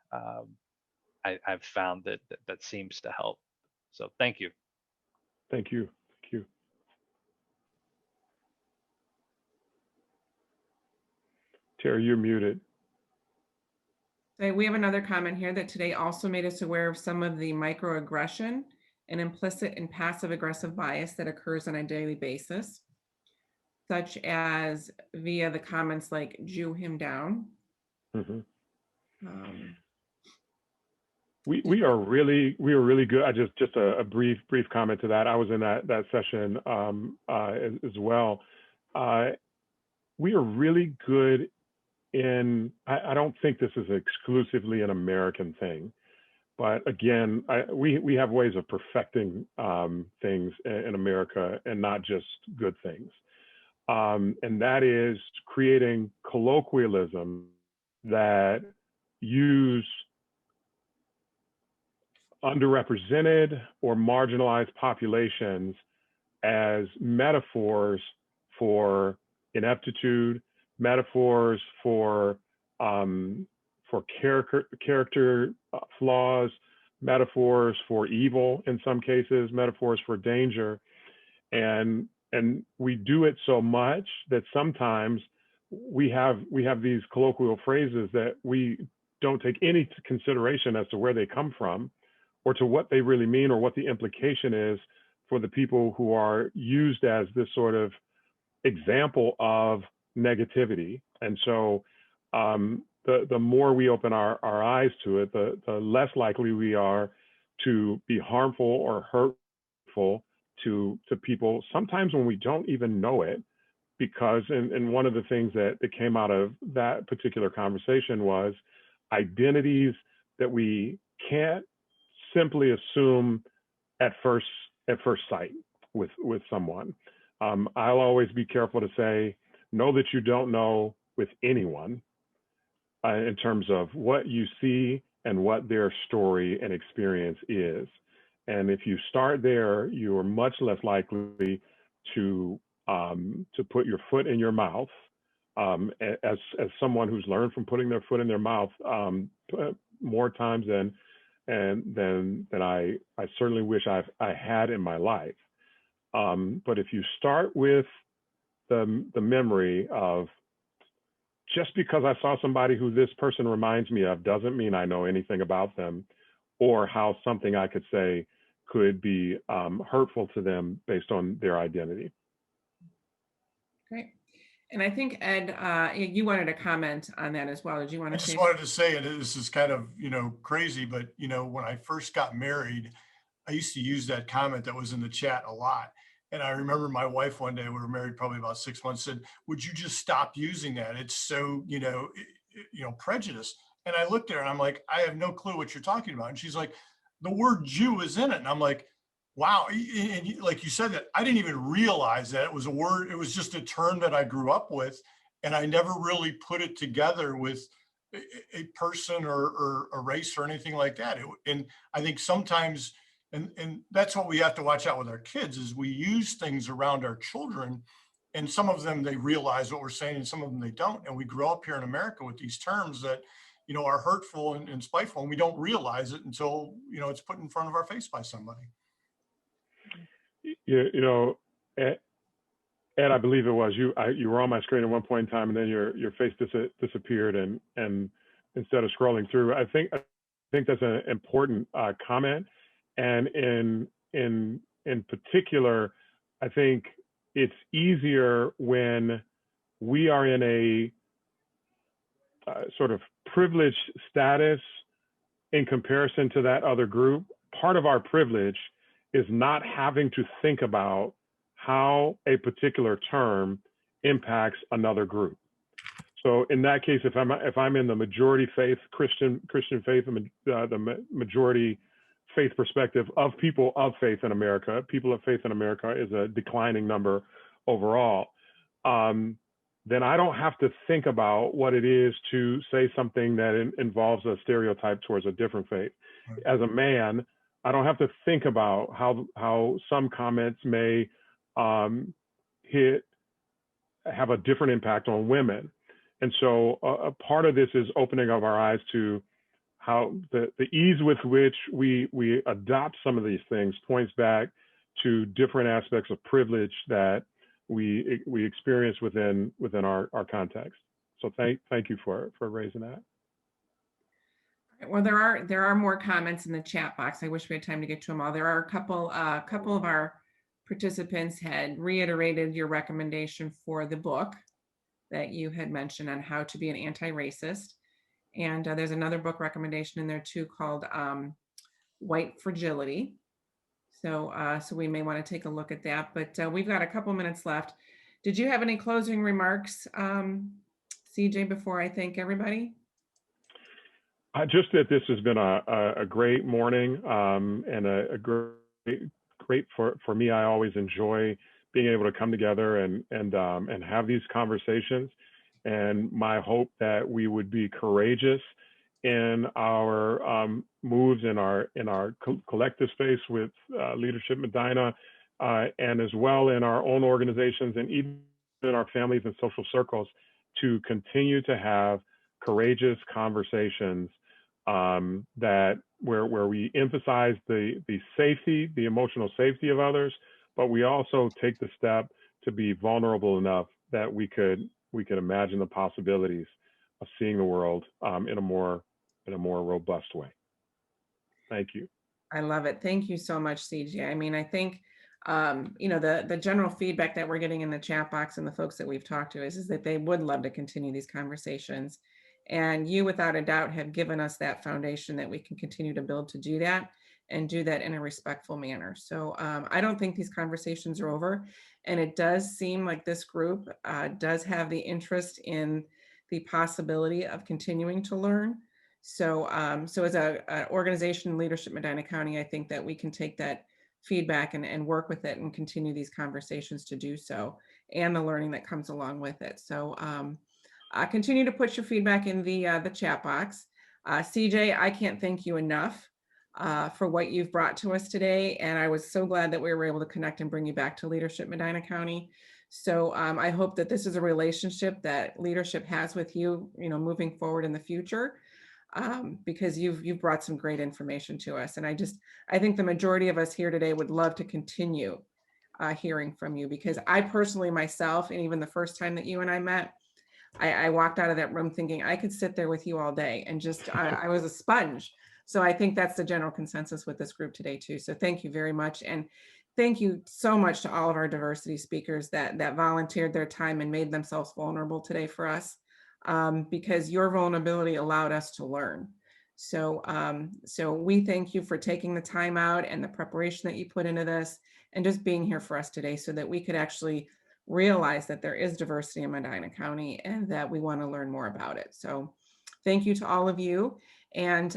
I've found that seems to help. So thank you. Thank you. Thank you. Terry, you're muted. So we have another comment here that today also made us aware of some of the microaggression and implicit and passive aggressive bias that occurs on a daily basis, such as via the comments like "Jew him down." Mm-hmm. We are really good. I just a brief comment to that. I was in that session as well. We are really good in. I don't think this is exclusively an American thing, but again, we have ways of perfecting things in America, and not just good things. And that is creating colloquialism that use underrepresented or marginalized populations as metaphors for ineptitude, metaphors for character flaws, metaphors for evil in some cases, metaphors for danger, and we do it so much that sometimes we have these colloquial phrases that we don't take any consideration as to where they come from or to what they really mean or what the implication is for the people who are used as this sort of example of negativity. And so the more we open our eyes to it, the less likely we are to be harmful or hurtful to people, sometimes when we don't even know it. Because, and one of the things that came out of that particular conversation was identities that we can't simply assume at first sight with someone. I'll always be careful to say, know that you don't know with anyone in terms of what you see and what their story and experience is. And if you start there, you are much less likely to put your foot in your mouth. As someone who's learned from putting their foot in their mouth more times than I certainly wish I had in my life. But if you start with the memory of, just because I saw somebody who this person reminds me of doesn't mean I know anything about them, or how something I could say could be hurtful to them based on their identity. Great. And I think, Ed, you wanted to comment on that as well. Did you want to I say? just wanted to say, and this is kind of, crazy, but, when I first got married, I used to use that comment that was in the chat a lot. And I remember my wife one day, we were married probably about 6 months, said, would you just stop using that? It's so, prejudice. And I looked at her and I'm like, I have no clue what you're talking about. And she's like, the word Jew is in it. And I'm like, wow. And like you said, that I didn't even realize that it was a word. It was just a term that I grew up with. And I never really put it together with a person or a race or anything like that. And I think sometimes, and that's what we have to watch out with our kids, is we use things around our children, and some of them, they realize what we're saying and some of them they don't. And we grow up here in America with these terms that, are hurtful and spiteful, and we don't realize it until, it's put in front of our face by somebody. Ed, I believe it was you. You were on my screen at one point in time, and then your face disappeared. And instead of scrolling through, I think that's an important comment. And in particular, I think it's easier when we are in a sort of privileged status in comparison to that other group. Part of our privilege is not having to think about how a particular term impacts another group. So in that case, if I'm in the majority faith, Christian faith, the majority faith perspective of people of faith in America, people of faith in America is a declining number overall. Then I don't have to think about what it is to say something that involves a stereotype towards a different faith. As a man, I don't have to think about how some comments may have a different impact on women. And so a part of this is opening up our eyes to how the ease with which we adopt some of these things points back to different aspects of privilege that we experience within our context. So thank you for raising that. Well, there are more comments in the chat box. I wish we had time to get to them all. There are a couple of our participants had reiterated your recommendation for the book that you had mentioned on how to be an anti-racist. And there's another book recommendation in there too called White Fragility. So we may want to take a look at that, but we've got a couple minutes left. Did you have any closing remarks, CJ, before I thank everybody? Just that this has been a great morning and a great for me. I always enjoy being able to come together and have these conversations. And my hope that we would be courageous in our moves in our collective space with Leadership Medina, and as well in our own organizations and even in our families and social circles, to continue to have courageous conversations that where we emphasize the safety, the emotional safety of others, but we also take the step to be vulnerable enough that we could imagine the possibilities of seeing the world in a more in a more robust way. Thank you. I love it. Thank you so much, CJ. I mean, I think, the general feedback that we're getting in the chat box and the folks that we've talked to is that they would love to continue these conversations. And you, without a doubt, have given us that foundation that we can continue to build to do that and do that in a respectful manner. So I don't think these conversations are over. And it does seem like this group does have the interest in the possibility of continuing to learn. So, so as an organization, Leadership Medina County, I think that we can take that feedback and work with it and continue these conversations to do so, and the learning that comes along with it. So continue to put your feedback in the chat box. CJ, I can't thank you enough for what you've brought to us today. And I was so glad that we were able to connect and bring you back to Leadership Medina County. So I hope that this is a relationship that leadership has with you, moving forward in the future. Because you've brought some great information to us. And I think the majority of us here today would love to continue hearing from you, because I personally myself, and even the first time that you and I met, I walked out of that room thinking I could sit there with you all day and just, I was a sponge. So I think that's the general consensus with this group today too. So thank you very much. And thank you so much to all of our diversity speakers that volunteered their time and made themselves vulnerable today for us. Because your vulnerability allowed us to learn. So, so we thank you for taking the time out and the preparation that you put into this and just being here for us today so that we could actually realize that there is diversity in Medina County and that we want to learn more about it. So thank you to all of you. And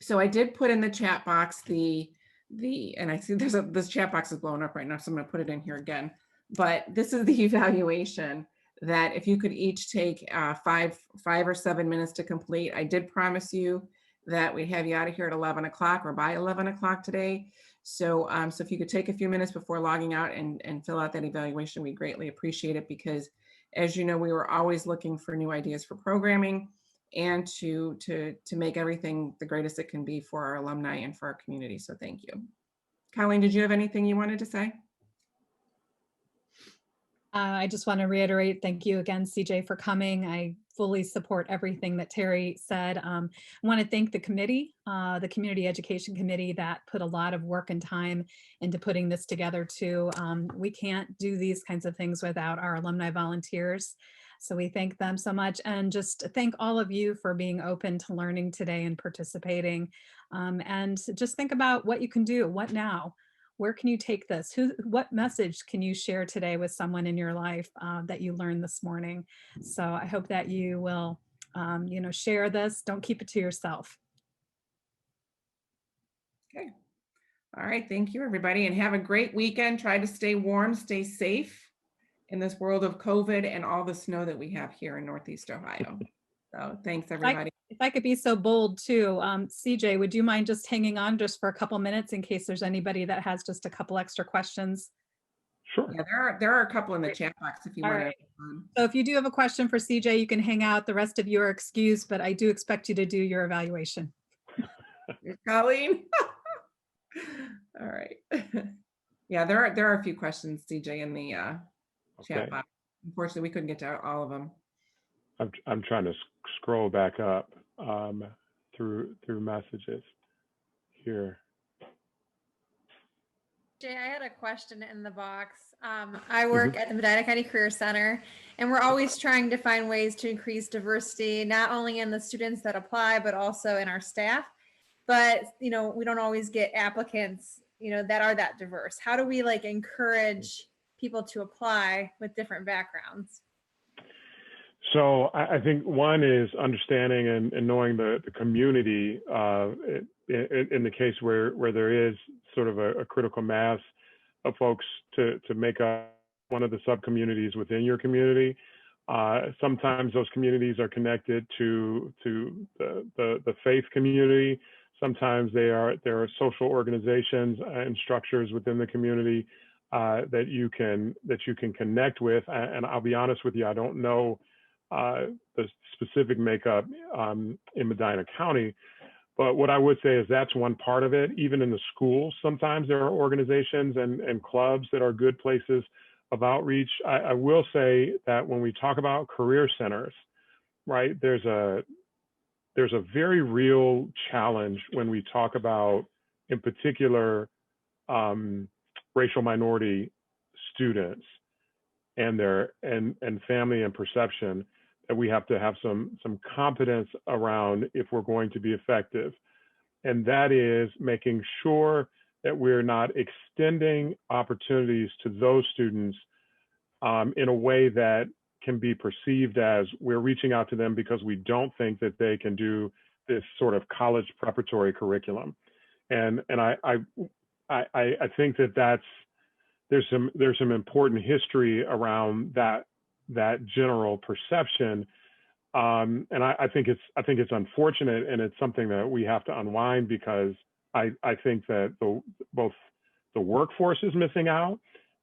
so I did put in the chat box and I see this chat box is blowing up right now, so I'm going to put it in here again. But this is the evaluation that if you could each take 5 or 7 minutes to complete. I did promise you that we'd have you out of here at 11 o'clock or by 11 o'clock today. So, so if you could take a few minutes before logging out and fill out that evaluation, we greatly appreciate it, because as you know, we were always looking for new ideas for programming and to make everything the greatest it can be for our alumni and for our community. So thank you. Colleen, did you have anything you wanted to say? I just want to reiterate, thank you again, CJ, for coming. I fully support everything that Terry said. I want to thank the committee, the Community Education Committee, that put a lot of work and time into putting this together too. We can't do these kinds of things without our alumni volunteers. So we thank them so much, and just thank all of you for being open to learning today and participating. And just think about what you can do. What now? Where can you take this? What message can you share today with someone in your life that you learned this morning? So I hope that you will, share this. Don't keep it to yourself. Okay. All right. Thank you, everybody. And have a great weekend. Try to stay warm, stay safe in this world of COVID and all the snow that we have here in Northeast Ohio. So thanks, everybody. If I could be so bold too, CJ, would you mind just hanging on just for a couple minutes in case there's anybody that has just a couple extra questions? Sure. Yeah, there are a couple in the chat box if you want to. So if you do have a question for CJ, you can hang out. The rest of you are excused, but I do expect you to do your evaluation. Colleen? All right. Yeah, there are a few questions, CJ, in the chat box. Unfortunately, we couldn't get to all of them. I'm trying to scroll back up through messages here. Jay, I had a question in the box. I work at the Medina County Career Center, and we're always trying to find ways to increase diversity, not only in the students that apply, but also in our staff. But, we don't always get applicants, that are that diverse. How do we encourage people to apply with different backgrounds? So I think one is understanding and knowing the community in the case where there is sort of a critical mass of folks to make up one of the sub-communities within your community. Sometimes those communities are connected to the faith community. Sometimes there are social organizations and structures within the community that you can connect with. And I'll be honest with you, I don't know the specific makeup in Medina County, but what I would say is that's one part of it. Even in the schools, sometimes there are organizations and clubs that are good places of outreach. I will say that when we talk about career centers, right, there's there's a very real challenge when we talk about, in particular, racial minority students and their and family and perception, that we have to have some competence around if we're going to be effective. And that is making sure that we're not extending opportunities to those students in a way that can be perceived as we're reaching out to them because we don't think that they can do this sort of college preparatory curriculum. And I think that there's some important history around that general perception. And I think it's unfortunate, and it's something that we have to unwind, because I think that both the workforce is missing out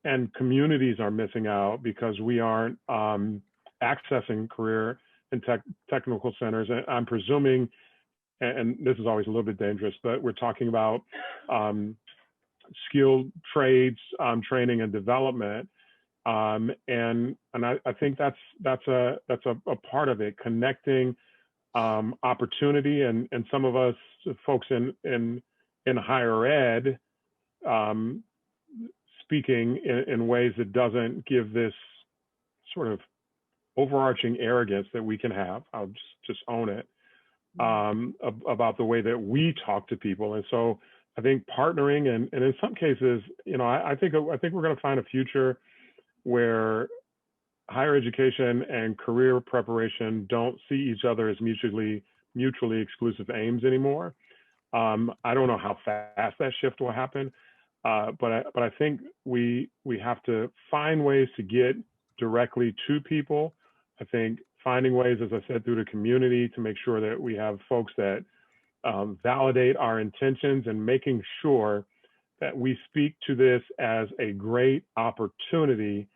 and communities are missing out because we aren't accessing career and technical centers. And I'm presuming, and this is always a little bit dangerous, but we're talking about skilled trades training and development. And I think that's a part of it, connecting opportunity, and some of us folks in higher ed speaking in ways that doesn't give this sort of overarching arrogance that we can have. I'll just own it, about the way that we talk to people. And so I think partnering, and in some cases, I think we're going to find a future where higher education and career preparation don't see each other as mutually exclusive aims anymore. I don't know how fast that shift will happen, but I think we have to find ways to get directly to people. I think finding ways, as I said, through the community, to make sure that we have folks that validate our intentions, and making sure that we speak to this as a great opportunity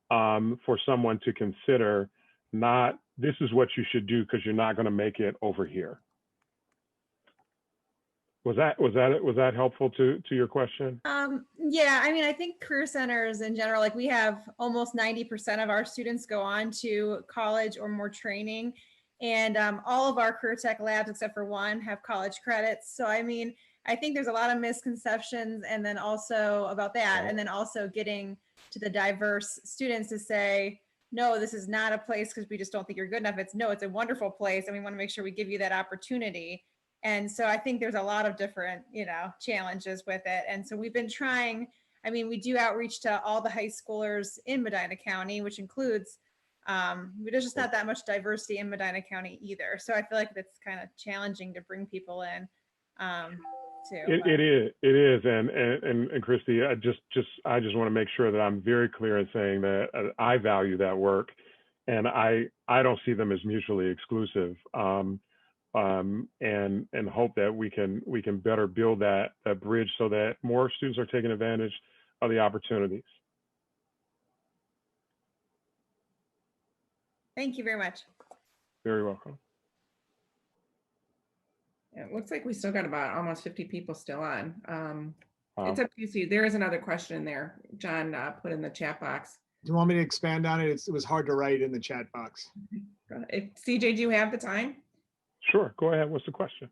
for someone to consider, not this is what you should do because you're not going to make it over here. Was that helpful to your question? Yeah, I mean, I think career centers in general, like we have almost 90% of our students go on to college or more training. And all of our career tech labs, except for one, have college credits. So, I mean, I think there's a lot of misconceptions, and then also about that, and then also getting to the diverse students to say, no, this is not a place because we just don't think you're good enough. It's a wonderful place, and we want to make sure we give you that opportunity. And so I think there's a lot of different, challenges with it. And so we've been trying, we do outreach to all the high schoolers in Medina County, which includes, there's just not that much diversity in Medina County either. So I feel like it's kind of challenging to bring people in. It is. And Christy, I just want to make sure that I'm very clear in saying that I value that work, and I don't see them as mutually exclusive. And hope that we can better build that bridge so that more students are taking advantage of the opportunities. Thank you very much. Very welcome. It looks like we still got about almost 50 people still on. Wow. It's up to you. See, there is another question there. John put in the chat box. Do you want me to expand on it? It was hard to write in the chat box. CJ, do you have the time? Sure, go ahead. What's the question?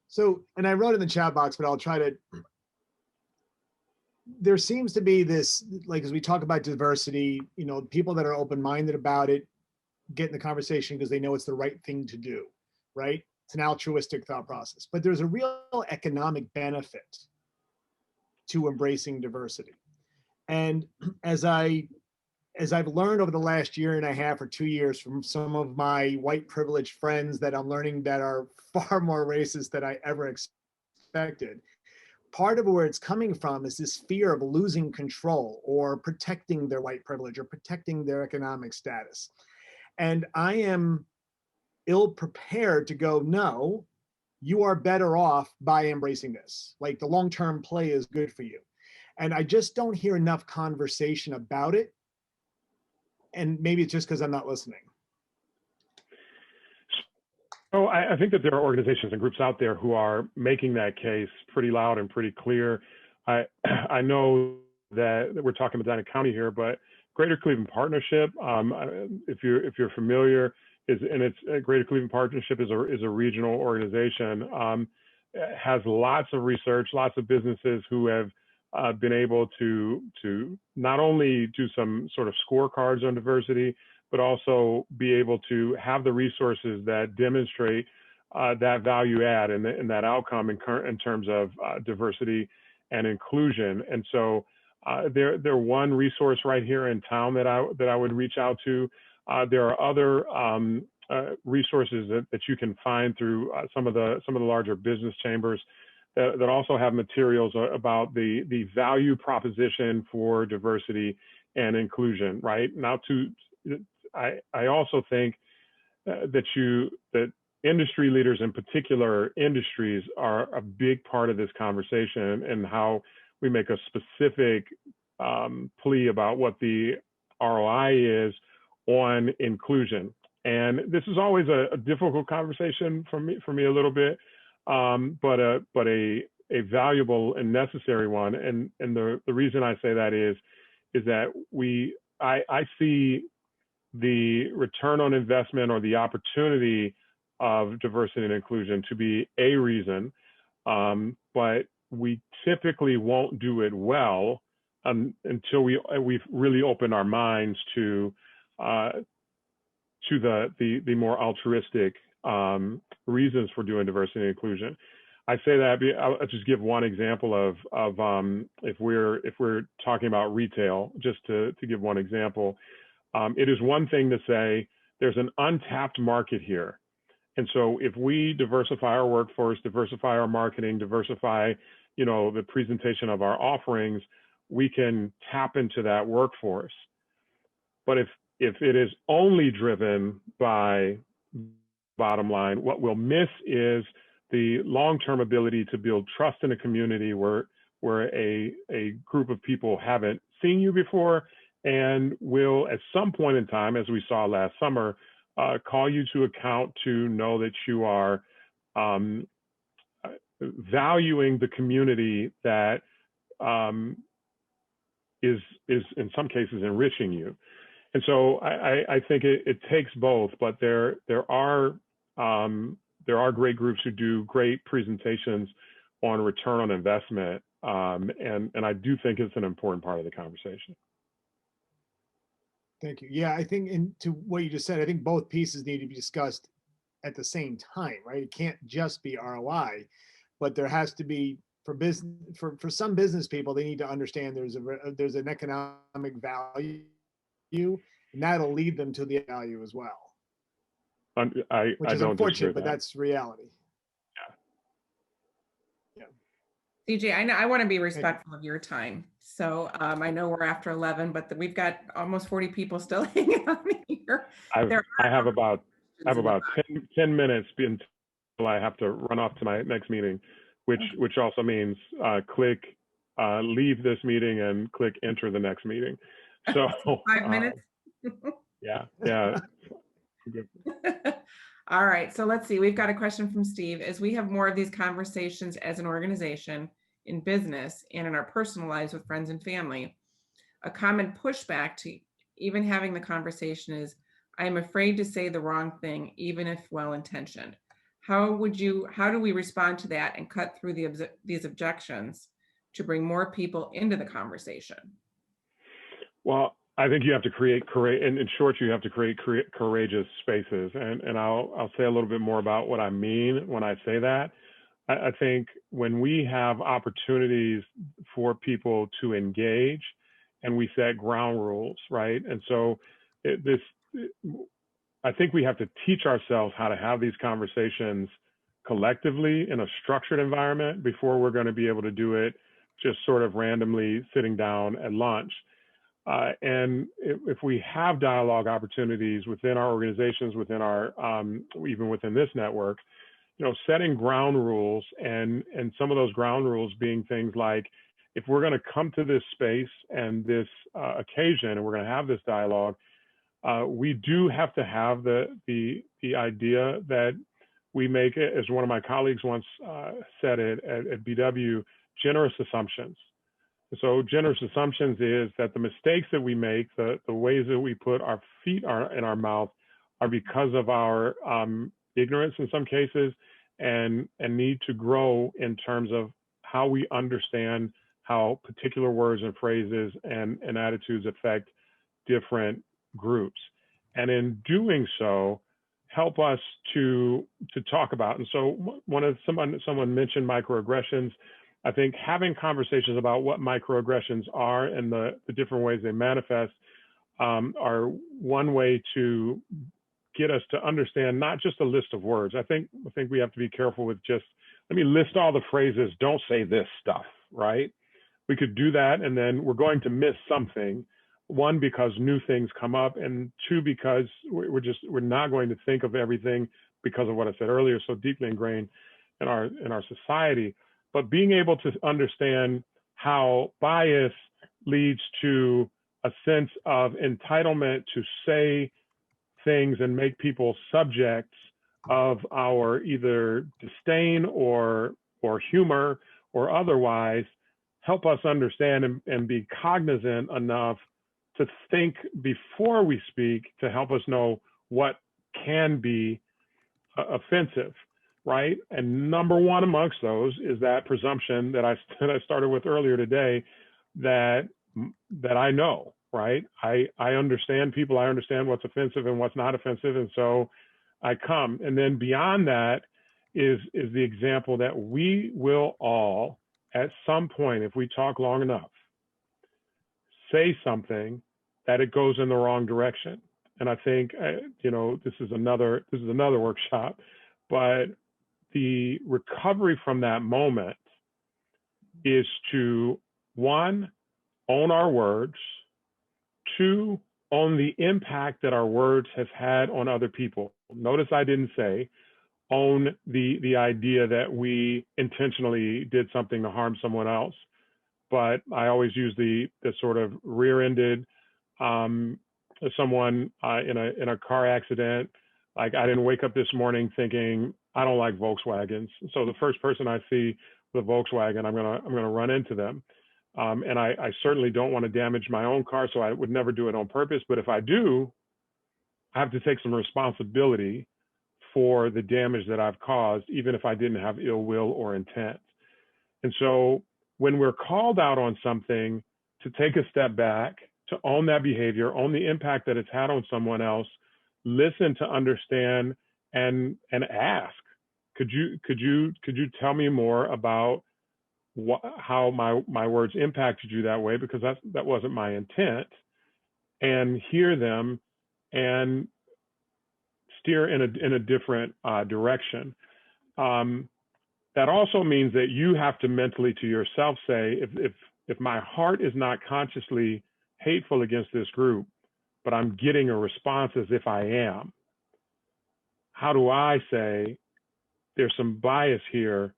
So, and I wrote in the chat box, but I'll try to. There seems to be this, like, as we talk about diversity, people that are open-minded about it get in the conversation because they know it's the right thing to do, right? It's an altruistic thought process, but there's a real economic benefit to embracing diversity. And as I've learned over the last year and a half or 2 years from some of my white privileged friends that I'm learning that are far more racist than I ever expected, part of where it's coming from is this fear of losing control or protecting their white privilege or protecting their economic status. And I am ill prepared to go, no, you are better off by embracing this. Like, the long-term play is good for you. And I just don't hear enough conversation about it. And maybe it's just because I'm not listening. So I think that there are organizations and groups out there who are making that case pretty loud and pretty clear. I know that we're talking Medina County here, but Greater Cleveland Partnership, if you're familiar, and it's Greater Cleveland Partnership is a regional organization, has lots of research, lots of businesses who have been able to not only do some sort of scorecards on diversity, but also be able to have the resources that demonstrate that value add and that outcome in terms of diversity and inclusion. And so they're one resource right here in town that I would reach out to. There are other resources that you can find through some of the larger business chambers that also have materials about the value proposition for diversity and inclusion. Right now, I also think that industry leaders, in particular industries, are a big part of this conversation, and how we make a specific plea about what the ROI is on inclusion. And this is always a difficult conversation for me a little bit, but a valuable and necessary one. And the reason I say that is that I see the return on investment or the opportunity of diversity and inclusion to be a reason, but we typically won't do it well until we've really opened our minds to the more altruistic reasons for doing diversity and inclusion. I say that I'll just give one example of if we're talking about retail, just to give one example. It is one thing to say there's an untapped market here. And so if we diversify our workforce, diversify our marketing, diversify, the presentation of our offerings, we can tap into that workforce. But if it is only driven by bottom line, what we'll miss is the long-term ability to build trust in a community where a group of people haven't seen you before and will, at some point in time, as we saw last summer, call you to account to know that you are valuing the community that is in some cases enriching you. And so I think it takes both, but there are great groups who do great presentations on return on investment, and I do think it's an important part of the conversation. Thank you. Yeah, I think to what you just said, I think both pieces need to be discussed at the same time, right? It can't just be ROI, but there has to be for some business people, they need to understand there's an economic value, and that'll lead them to the value as well. Which is unfortunate, but that's reality. Yeah. CJ, I want to be respectful of your time. So I know we're after 11, but we've got almost 40 people still hanging on here. I have about 10 minutes until I have to run off to my next meeting, which also means click leave this meeting and click enter the next meeting. So 5 minutes. Yeah. All right. So let's see. We've got a question from Steve. As we have more of these conversations as an organization, in business, and in our personal lives with friends and family, a common pushback to even having the conversation is, I am afraid to say the wrong thing, even if well-intentioned. How do we respond to that and cut through these objections to bring more people into the conversation? Well, I think you have to create courage. In short, you have to create courageous spaces. And I'll say a little bit more about what I mean when I say that. I think when we have opportunities for people to engage and we set ground rules, right? And so I think we have to teach ourselves how to have these conversations collectively in a structured environment before we're going to be able to do it just sort of randomly sitting down at lunch. And if we have dialogue opportunities within our organizations, within our, even within this network, setting ground rules and some of those ground rules being things like, if we're going to come to this space and this occasion and we're going to have this dialogue, we do have to have the idea that we make it, as one of my colleagues once said it at BW, generous assumptions. So generous assumptions is that the mistakes that we make, the ways that we put our feet in our mouth are because of our ignorance in some cases, and need to grow in terms of how we understand how particular words and phrases and attitudes affect different groups. And in doing so, help us to talk about. And so someone mentioned microaggressions. I think having conversations about what microaggressions are and the different ways they manifest are one way to get us to understand not just a list of words. I think we have to be careful with just, let me list all the phrases, don't say this stuff, right? We could do that, and then we're going to miss something. One, because new things come up, and two, because we're not going to think of everything because of what I said earlier, so deeply ingrained in our society. But being able to understand how bias leads to a sense of entitlement to say things and make people subjects of our either disdain or humor or otherwise, help us understand and be cognizant enough to think before we speak to help us know what can be offensive, right? And number one amongst those is that presumption that I started with earlier today, that I know, right? I understand people, I understand what's offensive and what's not offensive, and so I come. And then beyond that is the example that we will all, at some point, if we talk long enough, say something that it goes in the wrong direction. And I think, this is another workshop, but the recovery from that moment is to, one, own our words, two, own the impact that our words have had on other people. Notice I didn't say own the idea that we intentionally did something to harm someone else, but I always use the sort of rear-ended someone in a car accident. Like, I didn't wake up this morning thinking I don't like Volkswagens, so the first person I see with a Volkswagen, I'm gonna run into them. And I certainly don't want to damage my own car, so I would never do it on purpose. But if I do, I have to take some responsibility for the damage that I've caused, even if I didn't have ill will or intent. And so when we're called out on something, to take a step back, to own that behavior, own the impact that it's had on someone else, listen to understand, and ask, could you tell me more about how my words impacted you that way, because that wasn't my intent, and hear them and steer in a different direction. That also means that you have to mentally to yourself say, if my heart is not consciously hateful against this group, but I'm getting a response as if I am, how do I say there's some bias here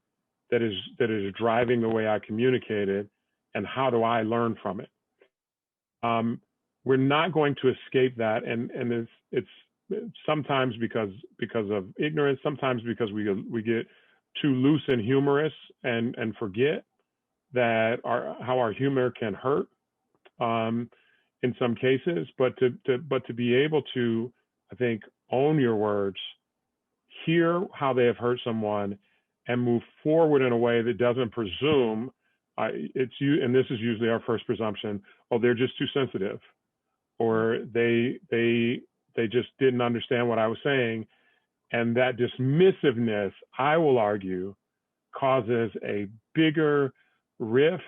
that is driving the way I communicated, and how do I learn from it? We're not going to escape that, and it's sometimes because of ignorance, sometimes because we get too loose and humorous and forget that how our humor can hurt in some cases. But to be able to, I think, own your words, hear how they have hurt someone, and move forward in a way that doesn't presume it's you. And this is usually our first presumption: oh, they're just too sensitive, or they just didn't understand what I was saying. And that dismissiveness, I will argue, causes a bigger rift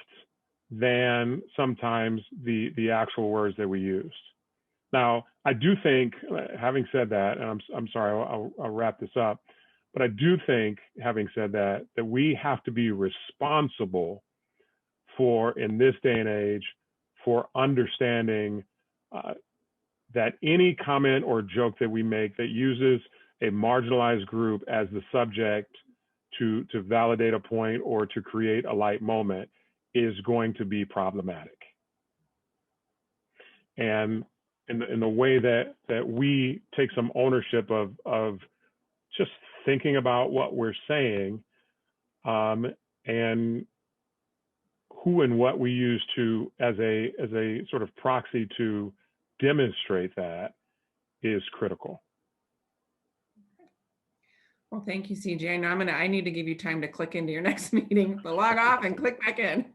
than sometimes the actual words that we used. Now, I do think, having said that, and I'm sorry, I'll wrap this up, but I do think, having said that we have to be responsible for, in this day and age, for understanding that any comment or joke that we make that uses a marginalized group as the subject to validate a point or to create a light moment is going to be problematic. And in the way that we take some ownership of just thinking about what we're saying, and who and what we use to as a sort of proxy to demonstrate that, is critical. Well, thank you, CJ. Now I need to give you time to click into your next meeting, but log off and click back in.